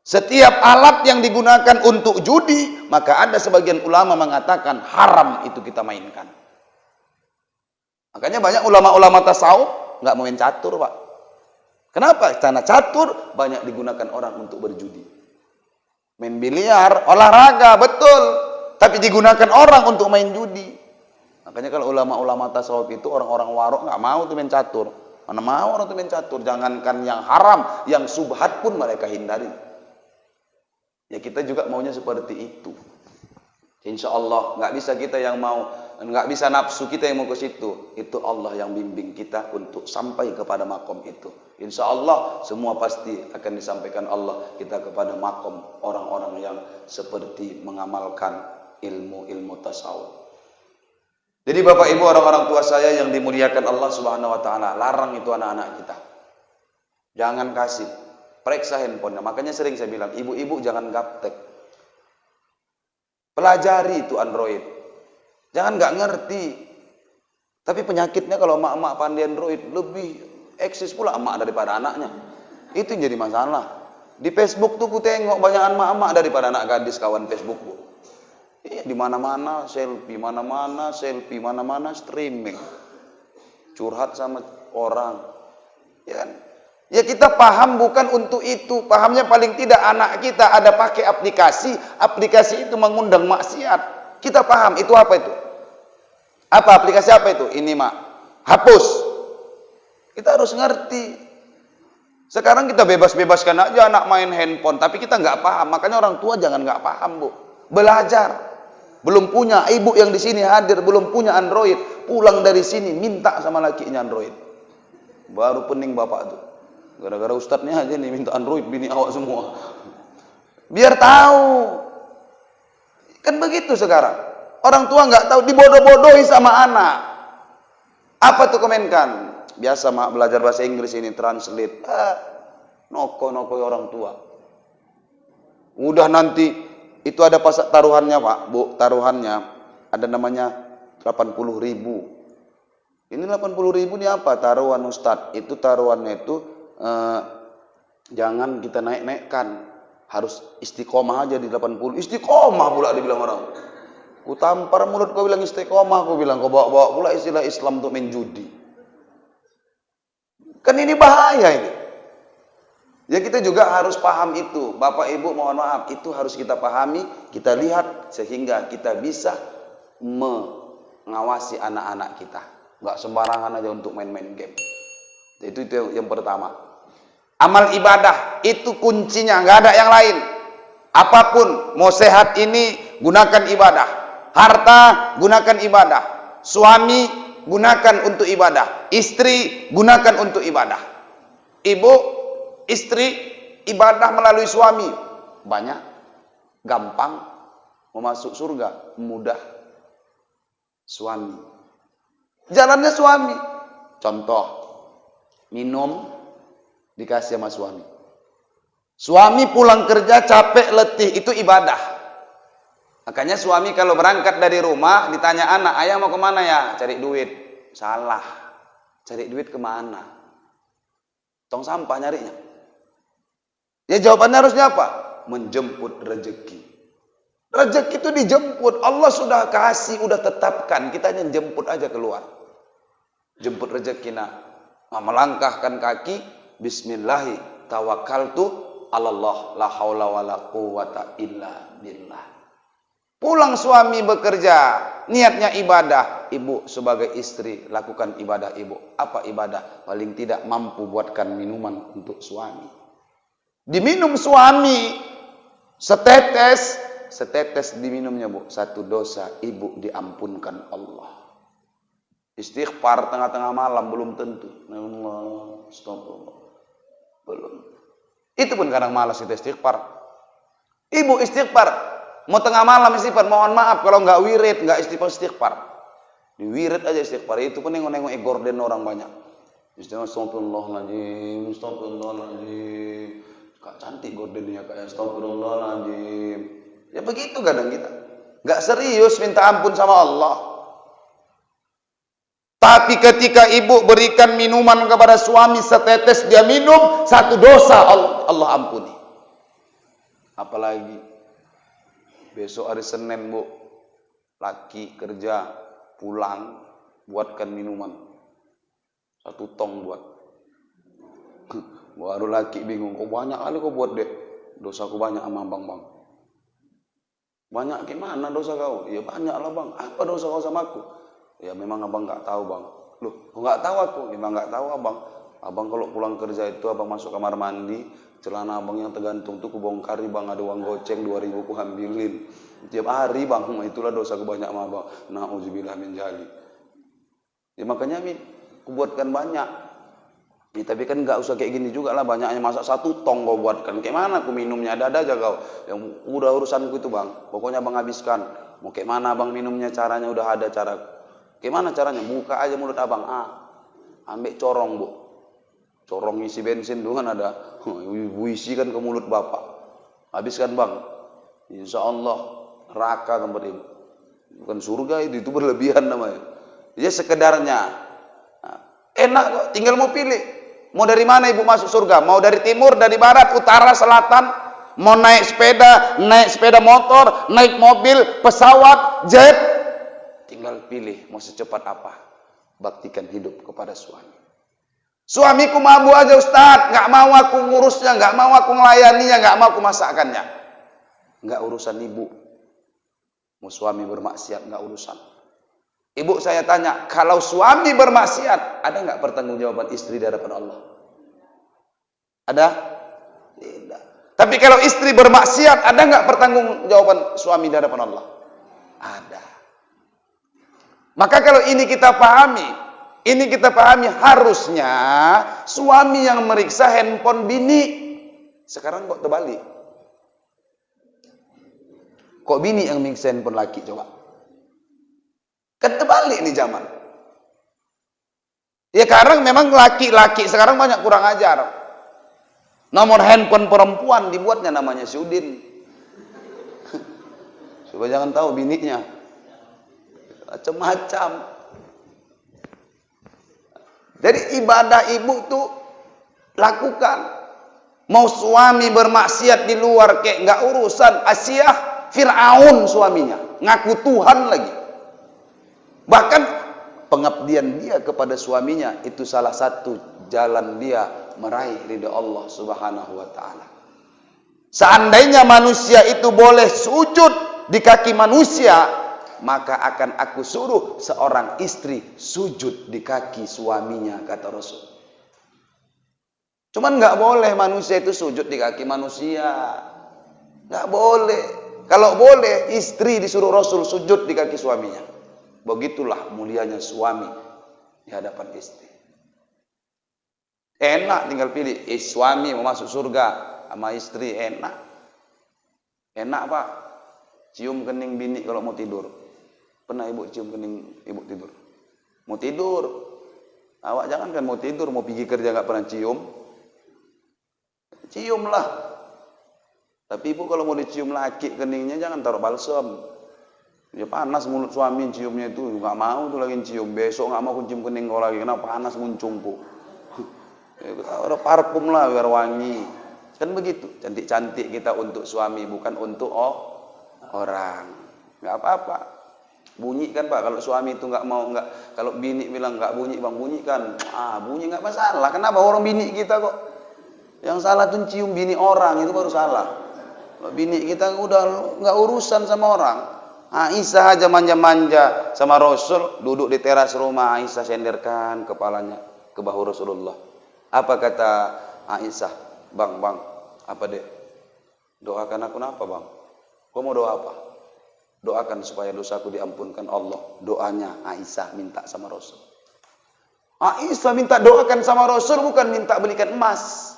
Setiap alat yang digunakan untuk judi, maka ada sebagian ulama mengatakan haram itu kita mainkan. Makanya banyak ulama-ulama tasawuf nggak mau main catur, Pak. Kenapa? Karena catur banyak digunakan orang untuk berjudi. Main biliar, olahraga, betul. Tapi digunakan orang untuk main judi. Makanya kalau ulama-ulama tasawuf itu orang-orang warok nggak mau tuh main catur. Mana mau orang tuh main catur? Jangankan yang haram, yang subhat pun mereka hindari. Ya kita juga maunya seperti itu. Insya Allah nggak bisa kita yang mau, nggak bisa nafsu kita yang mau ke situ. Itu Allah yang bimbing kita untuk sampai kepada makom itu. Insya Allah semua pasti akan disampaikan Allah kita kepada makom orang-orang yang seperti mengamalkan ilmu-ilmu tasawuf. Jadi Bapak Ibu, orang-orang tua saya yang dimuliakan Allah Subhanahu wa taala, larang itu anak-anak kita. Jangan kasih, periksa handphonenya. Makanya sering saya bilang, ibu-ibu jangan gaptek. Pelajari itu Android. Jangan nggak ngerti. Tapi penyakitnya kalau emak-emak pandai Android, lebih eksis pula emak daripada anaknya. Itu yang jadi masalah. Di Facebook tuh ku tengok banyak emak-emak daripada anak gadis kawan Facebook bu. Iya, di mana-mana selfie, mana-mana selfie, mana-mana streaming. Curhat sama orang. Ya kan? Ya kita paham bukan untuk itu. Pahamnya paling tidak anak kita ada pakai aplikasi. Aplikasi itu mengundang maksiat. Kita paham itu apa itu? Apa aplikasi apa itu? Ini mak. Hapus. Kita harus ngerti. Sekarang kita bebas-bebaskan aja anak main handphone. Tapi kita nggak paham. Makanya orang tua jangan nggak paham bu. Belajar. Belum punya ibu yang di sini hadir. Belum punya Android. Pulang dari sini minta sama lakinya Android. Baru pening bapak tuh. Gara-gara ustadznya aja nih minta Android bini awak semua. Biar tahu. Kan begitu sekarang. Orang tua nggak tahu dibodoh-bodohi sama anak. Apa tuh komenkan? Biasa mak belajar bahasa Inggris ini translate. Noko-noko orang tua. Udah nanti itu ada pas taruhannya Pak, Bu, taruhannya ada namanya 80.000. Ini 80.000 ini apa? Taruhan Ustadz. Itu taruhannya itu jangan kita naik-naikkan. Harus istiqomah aja di 80. Istiqomah pula dibilang orang. Ku tampar mulut kau bilang istiqomah, aku bilang kau bawa-bawa pula istilah Islam untuk main judi. Kan ini bahaya ini. Ya kita juga harus paham itu. Bapak Ibu mohon maaf, itu harus kita pahami, kita lihat sehingga kita bisa mengawasi anak-anak kita. Enggak sembarangan aja untuk main-main game. Itu yang pertama. Amal ibadah itu kuncinya, nggak ada yang lain. Apapun, mau sehat ini gunakan ibadah. Harta gunakan ibadah. Suami gunakan untuk ibadah. Istri gunakan untuk ibadah. Ibu, istri ibadah melalui suami. Banyak, gampang, mau masuk surga, mudah. Suami. Jalannya suami. Contoh, minum dikasih sama suami. Suami pulang kerja capek letih, itu ibadah. Makanya suami kalau berangkat dari rumah ditanya anak, ayah mau kemana ya? Cari duit. Salah. Cari duit kemana? Tong sampah nyarinya. Ya jawabannya harusnya apa? Menjemput rezeki. Rezeki itu dijemput. Allah sudah kasih, sudah tetapkan. Kita hanya jemput aja keluar. Jemput rezeki. Nah, melangkahkan kaki. Bismillahi tawakkaltu alallah la haula wala quwata illa billah. Pulang suami bekerja, niatnya ibadah. Ibu sebagai istri lakukan ibadah ibu. Apa ibadah? Paling tidak mampu buatkan minuman untuk suami. Diminum suami setetes, setetes diminumnya bu. Satu dosa ibu diampunkan Allah. Istighfar tengah-tengah malam belum tentu. Allah, astagfirullah. Belum. Itu pun kadang malas kita istighfar. Ibu istighfar. Mau tengah malam istighfar, mohon maaf kalau nggak wirid, nggak istighfar. Di wirid aja istighfar. Itu pun nengok-nengok gorden orang banyak. Astagfirullahaladzim, astagfirullahaladzim. Kak cantik gordennya kayak astagfirullahaladzim. Ya begitu kadang kita. Nggak serius minta ampun sama Allah. Tapi ketika ibu berikan minuman kepada suami, setetes dia minum, satu dosa Allah ampuni. Apalagi besok hari Senin, Bu, laki kerja pulang, buatkan minuman 1 tong buat. Baru laki bingung, kok banyak kali kau buat deh. Dosaku banyak sama abang, bang. Banyak gimana dosa kau? Ya banyak lah bang. Apa dosa kau sama aku? Ya memang abang nggak tahu bang. Loh, kok nggak tahu aku? Memang nggak tahu abang. Abang kalau pulang kerja itu abang masuk kamar mandi, celana abang yang tergantung tuh kubongkari bang, ada uang goceng 2.000 ku ambilin. Tiap hari bang, itulah dosa ku banyak sama abang. Na'udzubillah min dzalik. Ya makanya min, kubuatkan banyak. Ya, tapi kan nggak usah kayak gini juga lah, banyaknya masa 1 tong kau buatkan. Kayak mana aku minumnya, ada aja kau. Yang udah urusanku itu bang, pokoknya bang habiskan. Mau kayak mana bang minumnya, caranya udah ada cara. Kayak mana caranya? Buka aja mulut abang, ambil corong bu. Corong isi bensin dulu kan ada. Ibu isi kan ke mulut bapak. Habiskan bang. Insya Allah neraka tempat ibu. Bukan surga itu berlebihan namanya. Ya sekedarnya. Enak kok, tinggal mau pilih. Mau dari mana ibu masuk surga? Mau dari timur, dari barat, utara, selatan? Mau naik sepeda motor, naik mobil, pesawat, jet? Tinggal pilih mau secepat apa. Baktikan hidup kepada suami. Suamiku mabuk aja Ustaz, nggak mau aku ngurusnya, nggak mau aku ngelayaninya, nggak mau aku masakkannya. Nggak urusan ibu. Mau suami bermaksiat nggak urusan. Ibu saya tanya, kalau suami bermaksiat, ada nggak pertanggungjawaban istri di hadapan Allah? Ada? Tidak. Tapi kalau istri bermaksiat, ada nggak pertanggungjawaban suami di hadapan Allah? Ada. Maka kalau ini kita pahami, harusnya suami yang meriksa handphone bini. Sekarang kok terbalik? Kok bini yang meriksa handphone laki coba? Kan terbalik nih zaman. Ya karena memang laki-laki sekarang banyak kurang ajar. Nomor handphone perempuan dibuatnya namanya si Udin. Coba jangan tahu bininya. Macam-macam. Jadi ibadah ibu tuh lakukan. Mau suami bermaksiat di luar kayak nggak urusan. Asyah Fir'aun suaminya, ngaku Tuhan lagi. Bahkan pengabdian dia kepada suaminya itu salah satu jalan dia meraih ridha Allah Subhanahu wa taala. Seandainya manusia itu boleh sujud di kaki manusia, maka akan aku suruh seorang istri sujud di kaki suaminya, kata Rasul. Cuman nggak boleh manusia itu sujud di kaki manusia. Nggak boleh. Kalau boleh, istri disuruh Rasul sujud di kaki suaminya. Begitulah mulianya suami di hadapan istri. Enak tinggal pilih. Suami mau masuk surga sama istri, enak. Enak pak. Cium kening bini kalau mau tidur. Pernah ibu cium kening ibu tidur? Mau tidur. Awak jangan kan mau tidur, mau pergi kerja nggak pernah cium. Ciumlah. Tapi ibu kalau mau dicium laki keningnya jangan taruh balsam. Ya panas mulut suami ciumnya itu, nggak mau tuh lagi cium. Besok nggak mau cium kening kau lagi, karena panas muncungku. Ada parfum lah biar wangi. Kan begitu. Cantik-cantik kita untuk suami, bukan untuk orang. Nggak apa-apa. Bunyikan pak. Kalau suami itu nggak mau, nggak. Kalau bini bilang nggak bunyi bang, bunyikan. Bunyi nggak masalah. Kenapa orang bini kita kok? Yang salah tuh cium bini orang itu baru salah. Kalau bini kita udah nggak urusan sama orang. Aisyah aja manja-manja sama Rasul, duduk di teras rumah, Aisyah senderkan kepalanya ke bahu Rasulullah. Apa kata Aisyah? Bang, apa dek? Doakan aku apa bang? Kau mau doa apa? Doakan supaya dosaku diampunkan Allah. Doanya Aisyah minta sama Rasul. Aisyah minta doakan sama Rasul, bukan minta belikan emas.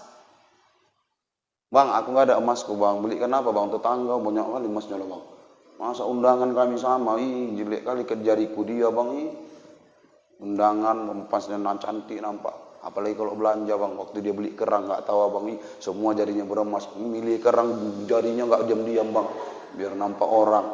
Bang, aku nggak ada emasku bang, belikan apa bang? Tetangga banyak kali emasnya loh bang. Masa undangan kami sama, jelek kali ke jariku dia bang. Undangan empasnya cantik nampak. Apalagi kalau belanja bang, waktu dia beli kerang nggak tahu bang, semua jarinya beremas. Milih kerang jarinya nggak diam-diam bang, biar nampak orang.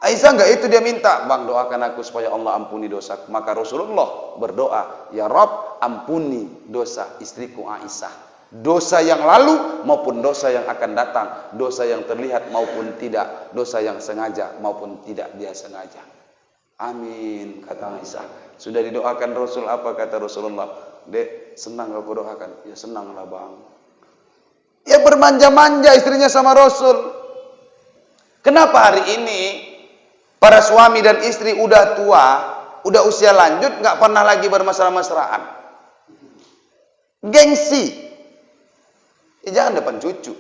Aisyah enggak itu dia minta, Bang doakan aku supaya Allah ampuni dosa. Maka Rasulullah berdoa, ya Rabb ampuni dosa istriku Aisyah. Dosa yang lalu maupun dosa yang akan datang, dosa yang terlihat maupun tidak, dosa yang sengaja maupun tidak dia sengaja. Amin, kata Aisyah. Sudah didoakan Rasul, apa kata Rasulullah? Dek, senang aku doakan. Ya senanglah Bang. Ya bermanja-manja istrinya sama Rasul. Kenapa hari ini para suami dan istri udah tua, udah usia lanjut, nggak pernah lagi bermesra-mesraan? Gengsi. Jangan depan cucu.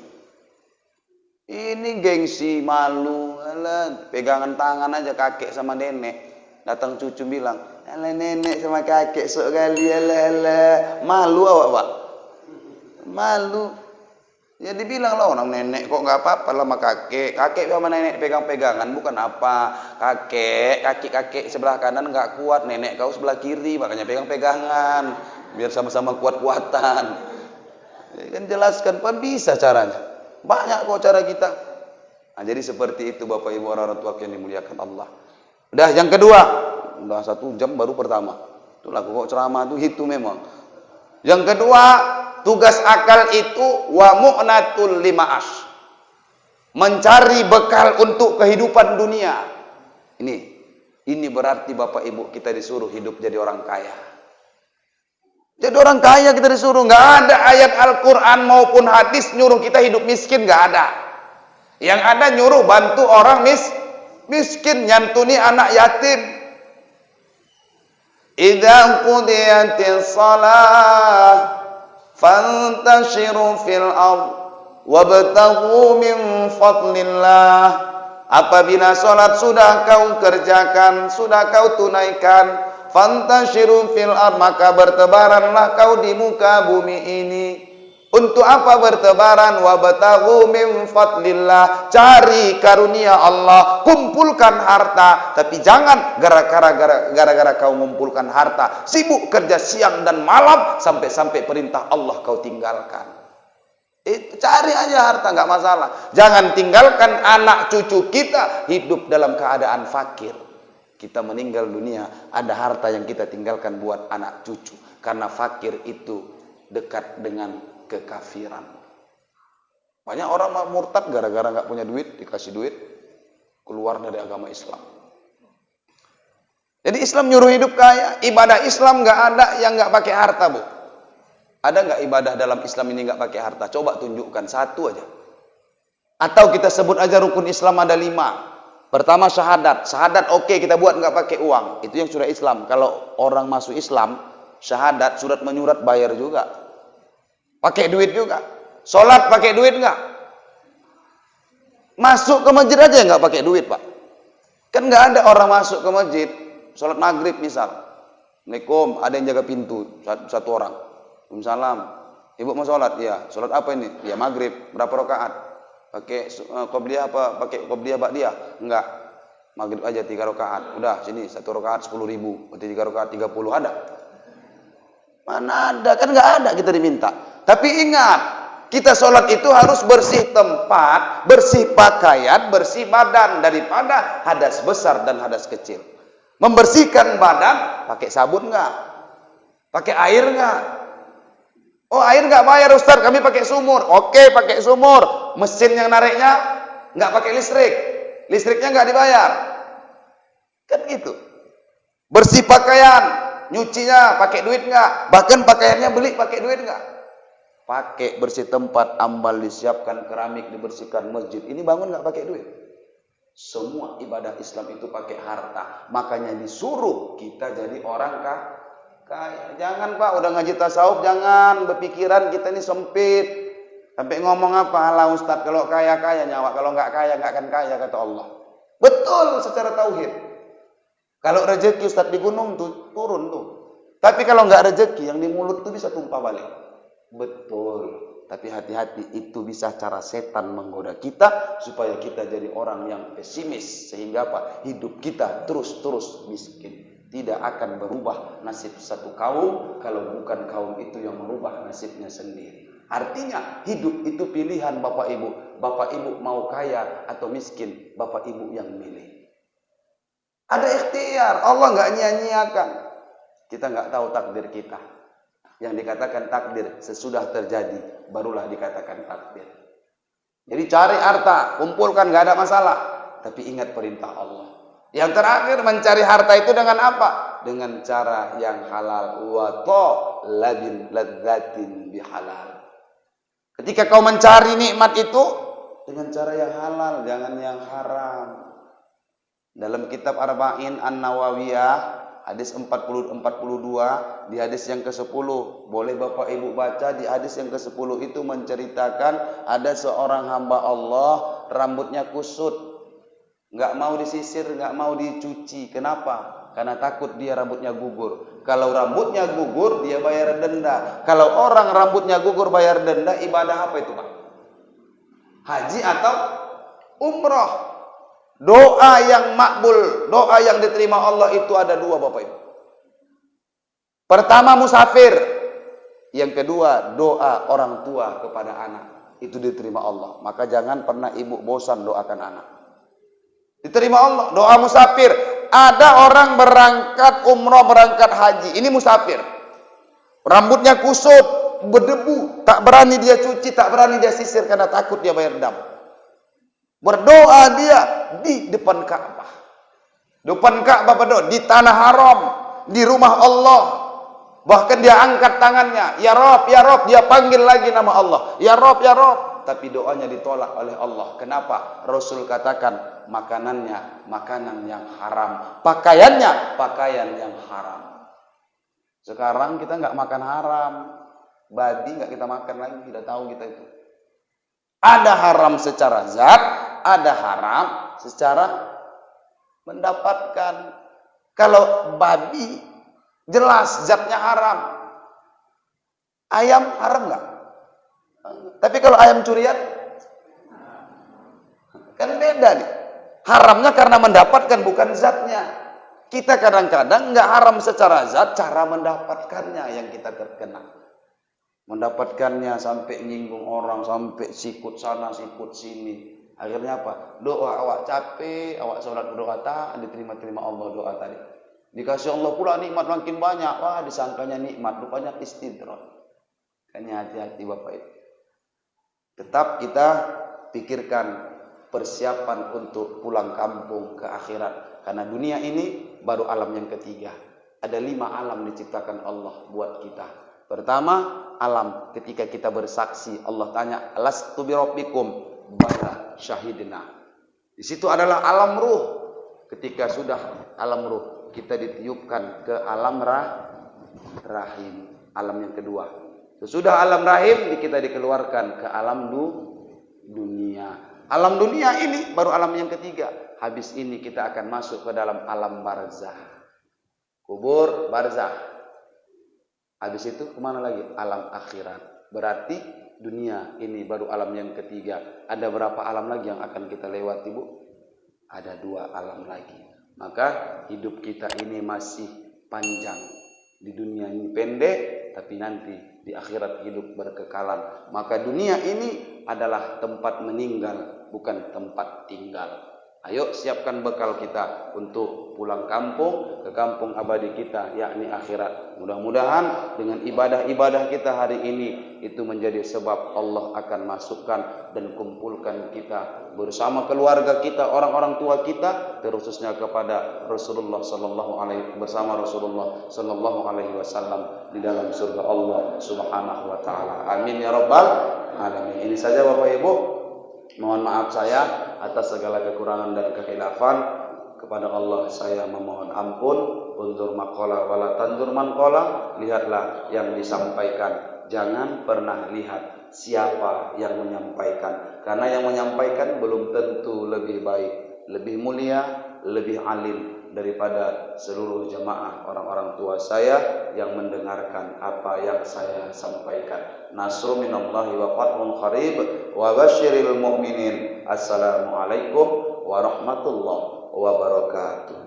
Ini gengsi, malu. Alah, pegangan tangan aja kakek sama nenek. Datang cucu bilang, alah nenek sama kakek sok kali, alah. Malu awak, Pak? Malu. Ya dibilang lah orang nenek kok nggak apa-apa lah sama kakek. Kakek sama nenek pegang-pegangan bukan apa. Kakek sebelah kanan nggak kuat, nenek kau sebelah kiri, makanya pegang-pegangan biar sama-sama kuat-kuatan. Ya kan jelaskan, Pak, bisa caranya. Banyak kok cara kita. Nah, jadi seperti itu Bapak Ibu orang tua yang dimuliakan Allah. Udah yang kedua, udah 1 jam baru pertama. Itulah kok ceramah itu memang. Yang kedua, tugas akal itu wa mu'natul lima'ash. Mencari bekal untuk kehidupan dunia. Ini berarti Bapak Ibu kita disuruh hidup jadi orang kaya. Jadi orang kaya kita disuruh. Nggak ada ayat Al-Quran maupun hadis nyuruh kita hidup miskin, nggak ada. Yang ada nyuruh bantu orang miskin, nyantuni anak yatim. Idza qudiyatis shalah fantashiru fil ard wabtaghu min fadlillah. Apabila salat sudah kau kerjakan, sudah kau tunaikan, fantashiru fil ard, maka bertebaranlah kau di muka bumi ini. Untuk apa bertebaran? Wabtaghu min fadlillah, cari karunia Allah, kumpulkan harta. Tapi jangan gara-gara kau mengumpulkan harta sibuk kerja siang dan malam sampai perintah Allah kau tinggalkan. Cari aja harta, nggak masalah. Jangan tinggalkan anak cucu kita hidup dalam keadaan fakir. Kita meninggal dunia ada harta yang kita tinggalkan buat anak cucu, karena fakir itu dekat dengan kekafiran. Banyak orang murtad gara-gara nggak punya duit, dikasih duit keluar dari agama Islam. Jadi Islam nyuruh hidup kaya. Ibadah Islam nggak ada yang nggak pakai harta, Bu. Ada nggak ibadah dalam Islam ini nggak pakai harta? Coba tunjukkan satu aja. Atau kita sebut aja rukun Islam ada 5. Pertama syahadat. Syahadat oke, kita buat nggak pakai uang. Itu yang sudah Islam. Kalau orang masuk Islam, syahadat surat menyurat bayar juga. Pakai duit juga. Sholat pakai duit nggak? Masuk ke masjid aja nggak pakai duit, Pak. Kan nggak ada orang masuk ke masjid, sholat maghrib misal. Assalamualaikum, ada yang jaga pintu, satu orang. Waalaikumsalam. Ibu mau sholat? Ya. Sholat apa ini? Ya maghrib. Berapa rakaat? Pakai qobliyah apa? Pakai qobliyah ba'diyah? Enggak. Maghrib aja 3 rakaat. Udah, sini 1 rakaat 10.000. Berarti 3 rakaat 30 ada. Mana ada? Kan nggak ada kita diminta. Tapi ingat, kita sholat itu harus bersih tempat, bersih pakaian, bersih badan daripada hadas besar dan hadas kecil. Membersihkan badan, pakai sabun nggak? Pakai air nggak? Oh, air nggak bayar Ustaz, kami pakai sumur. Oke, pakai sumur. Mesin yang nariknya nggak pakai listrik. Listriknya nggak dibayar. Kan gitu. Bersih pakaian, nyucinya pakai duit nggak? Bahkan pakaiannya beli pakai duit nggak? Pakai. Bersih tempat, ambal disiapkan, keramik dibersihkan, masjid ini bangun nggak pakai duit. Semua ibadah Islam itu pakai harta. Makanya disuruh kita jadi orang kaya. Jangan, Pak, udah ngaji tasawuf jangan berpikiran kita ini sempit. Sampai ngomong apa? Alah Ustaz, kalau kaya nyawa, kalau nggak kaya nggak akan kaya, kata Allah. Betul secara tauhid. Kalau rezeki Ustaz di gunung tuh turun tuh. Tapi kalau nggak rezeki yang di mulut tuh bisa tumpah balik. Betul, tapi hati-hati, itu bisa cara setan menggoda kita supaya kita jadi orang yang pesimis, sehingga apa? Hidup kita terus miskin. Tidak akan berubah nasib satu kaum kalau bukan kaum itu yang merubah nasibnya sendiri. Artinya hidup itu pilihan Bapak Ibu. Bapak Ibu mau kaya atau miskin, Bapak Ibu yang milih. Ada ikhtiar. Allah nggak nyia-nyiakan. Kita nggak tahu takdir kita. Yang dikatakan takdir sesudah terjadi, barulah dikatakan takdir. Jadi cari harta, kumpulkan, nggak ada masalah. Tapi ingat perintah Allah. Yang terakhir, mencari harta itu dengan apa? Dengan cara yang halal. Wa talabin ladzatin bihalal. Ketika kau mencari nikmat itu dengan cara yang halal, jangan yang haram. Dalam kitab Arba'in An-Nawawiyah, hadis 42, di hadis yang ke-10, boleh Bapak Ibu baca. Di hadis yang ke-10 itu menceritakan ada seorang hamba Allah, rambutnya kusut, nggak mau disisir, nggak mau dicuci. Kenapa? Karena takut dia rambutnya gugur. Kalau rambutnya gugur, dia bayar denda. Kalau orang rambutnya gugur bayar denda, ibadah apa itu, Pak? Haji atau umroh? Doa yang makbul, doa yang diterima Allah itu ada dua, Bapak Ibu. Pertama musafir, yang kedua doa orang tua kepada anak, itu diterima Allah. Maka jangan pernah ibu bosan doakan anak. Diterima Allah. Doa musafir, ada orang berangkat umroh, berangkat haji, ini musafir, rambutnya kusut, berdebu, tak berani dia cuci, tak berani dia sisir karena takut dia bayar dam. Berdoa dia di depan Ka'bah. Depan Ka'bah berdoa, di tanah haram, di rumah Allah. Bahkan dia angkat tangannya, ya Rabb, ya Rabb, dia panggil lagi nama Allah, ya Rabb, ya Rabb. Tapi doanya ditolak oleh Allah. Kenapa? Rasul katakan, makanannya makanan yang haram, pakaiannya pakaian yang haram. Sekarang kita nggak makan haram, babi nggak kita makan lagi, tidak tahu kita itu. Ada haram secara zat, ada haram secara mendapatkan. Kalau babi jelas zatnya haram. Ayam haram nggak? Tapi kalau ayam curian kan beda nih. Haramnya karena mendapatkan, bukan zatnya. Kita kadang-kadang nggak haram secara zat, cara mendapatkannya yang kita terkena. Mendapatkannya sampai nyinggung orang, sampai sikut sana, sikut sini. Akhirnya apa? Doa awak capek, awak sholat berdoa tak diterima-terima Allah doa tadi. Dikasih Allah pula nikmat makin banyak. Wah, disangkanya nikmat, rupanya istidrak. Makanya hati-hati Bapak Ibu. Tetap kita pikirkan persiapan untuk pulang kampung ke akhirat. Karena dunia ini baru alam yang ketiga. Ada 5 alam diciptakan Allah buat kita. Pertama, alam ketika kita bersaksi. Allah tanya, alastu birabbikum? Bala syahidna. Di situ adalah alam ruh. Ketika sudah alam ruh, kita ditiupkan ke alam rahim. Alam yang kedua. Sesudah alam rahim, kita dikeluarkan ke alam dunia. Alam dunia ini baru alam yang ketiga. Habis ini kita akan masuk ke dalam alam barzah. Kubur, barzah. Habis itu kemana lagi? Alam akhirat. Berarti dunia ini baru alam yang ketiga. Ada berapa alam lagi yang akan kita lewati, Bu? Ada 2 alam lagi. Maka hidup kita ini masih panjang. Di dunia ini pendek, tapi nanti di akhirat hidup berkekalan. Maka dunia ini adalah tempat meninggal, bukan tempat tinggal. Ayo siapkan bekal kita untuk pulang kampung, ke kampung abadi kita, yakni akhirat. Mudah-mudahan dengan ibadah-ibadah kita hari ini itu menjadi sebab Allah akan masukkan dan kumpulkan kita bersama keluarga kita, orang-orang tua kita, terkhususnya kepada Rasulullah sallallahu alaihi bersama Rasulullah sallallahu alaihi wasallam di dalam surga Allah Subhanahu wa taala. Amin ya rabbal alamin. Ini saja Bapak Ibu. Mohon maaf saya atas segala kekurangan dan kekhilafan. Kepada Allah saya memohon ampun. Unzur maqala wala tanzur man qala. Lihatlah yang disampaikan, jangan pernah lihat siapa yang menyampaikan. Karena yang menyampaikan belum tentu lebih baik, lebih mulia, lebih alim daripada seluruh jemaah orang-orang tua saya yang mendengarkan apa yang saya sampaikan. Nasrun minallahi wa fathun qarib wa basyiril mu'minin. Assalamualaikum warahmatullahi wabarakatuh.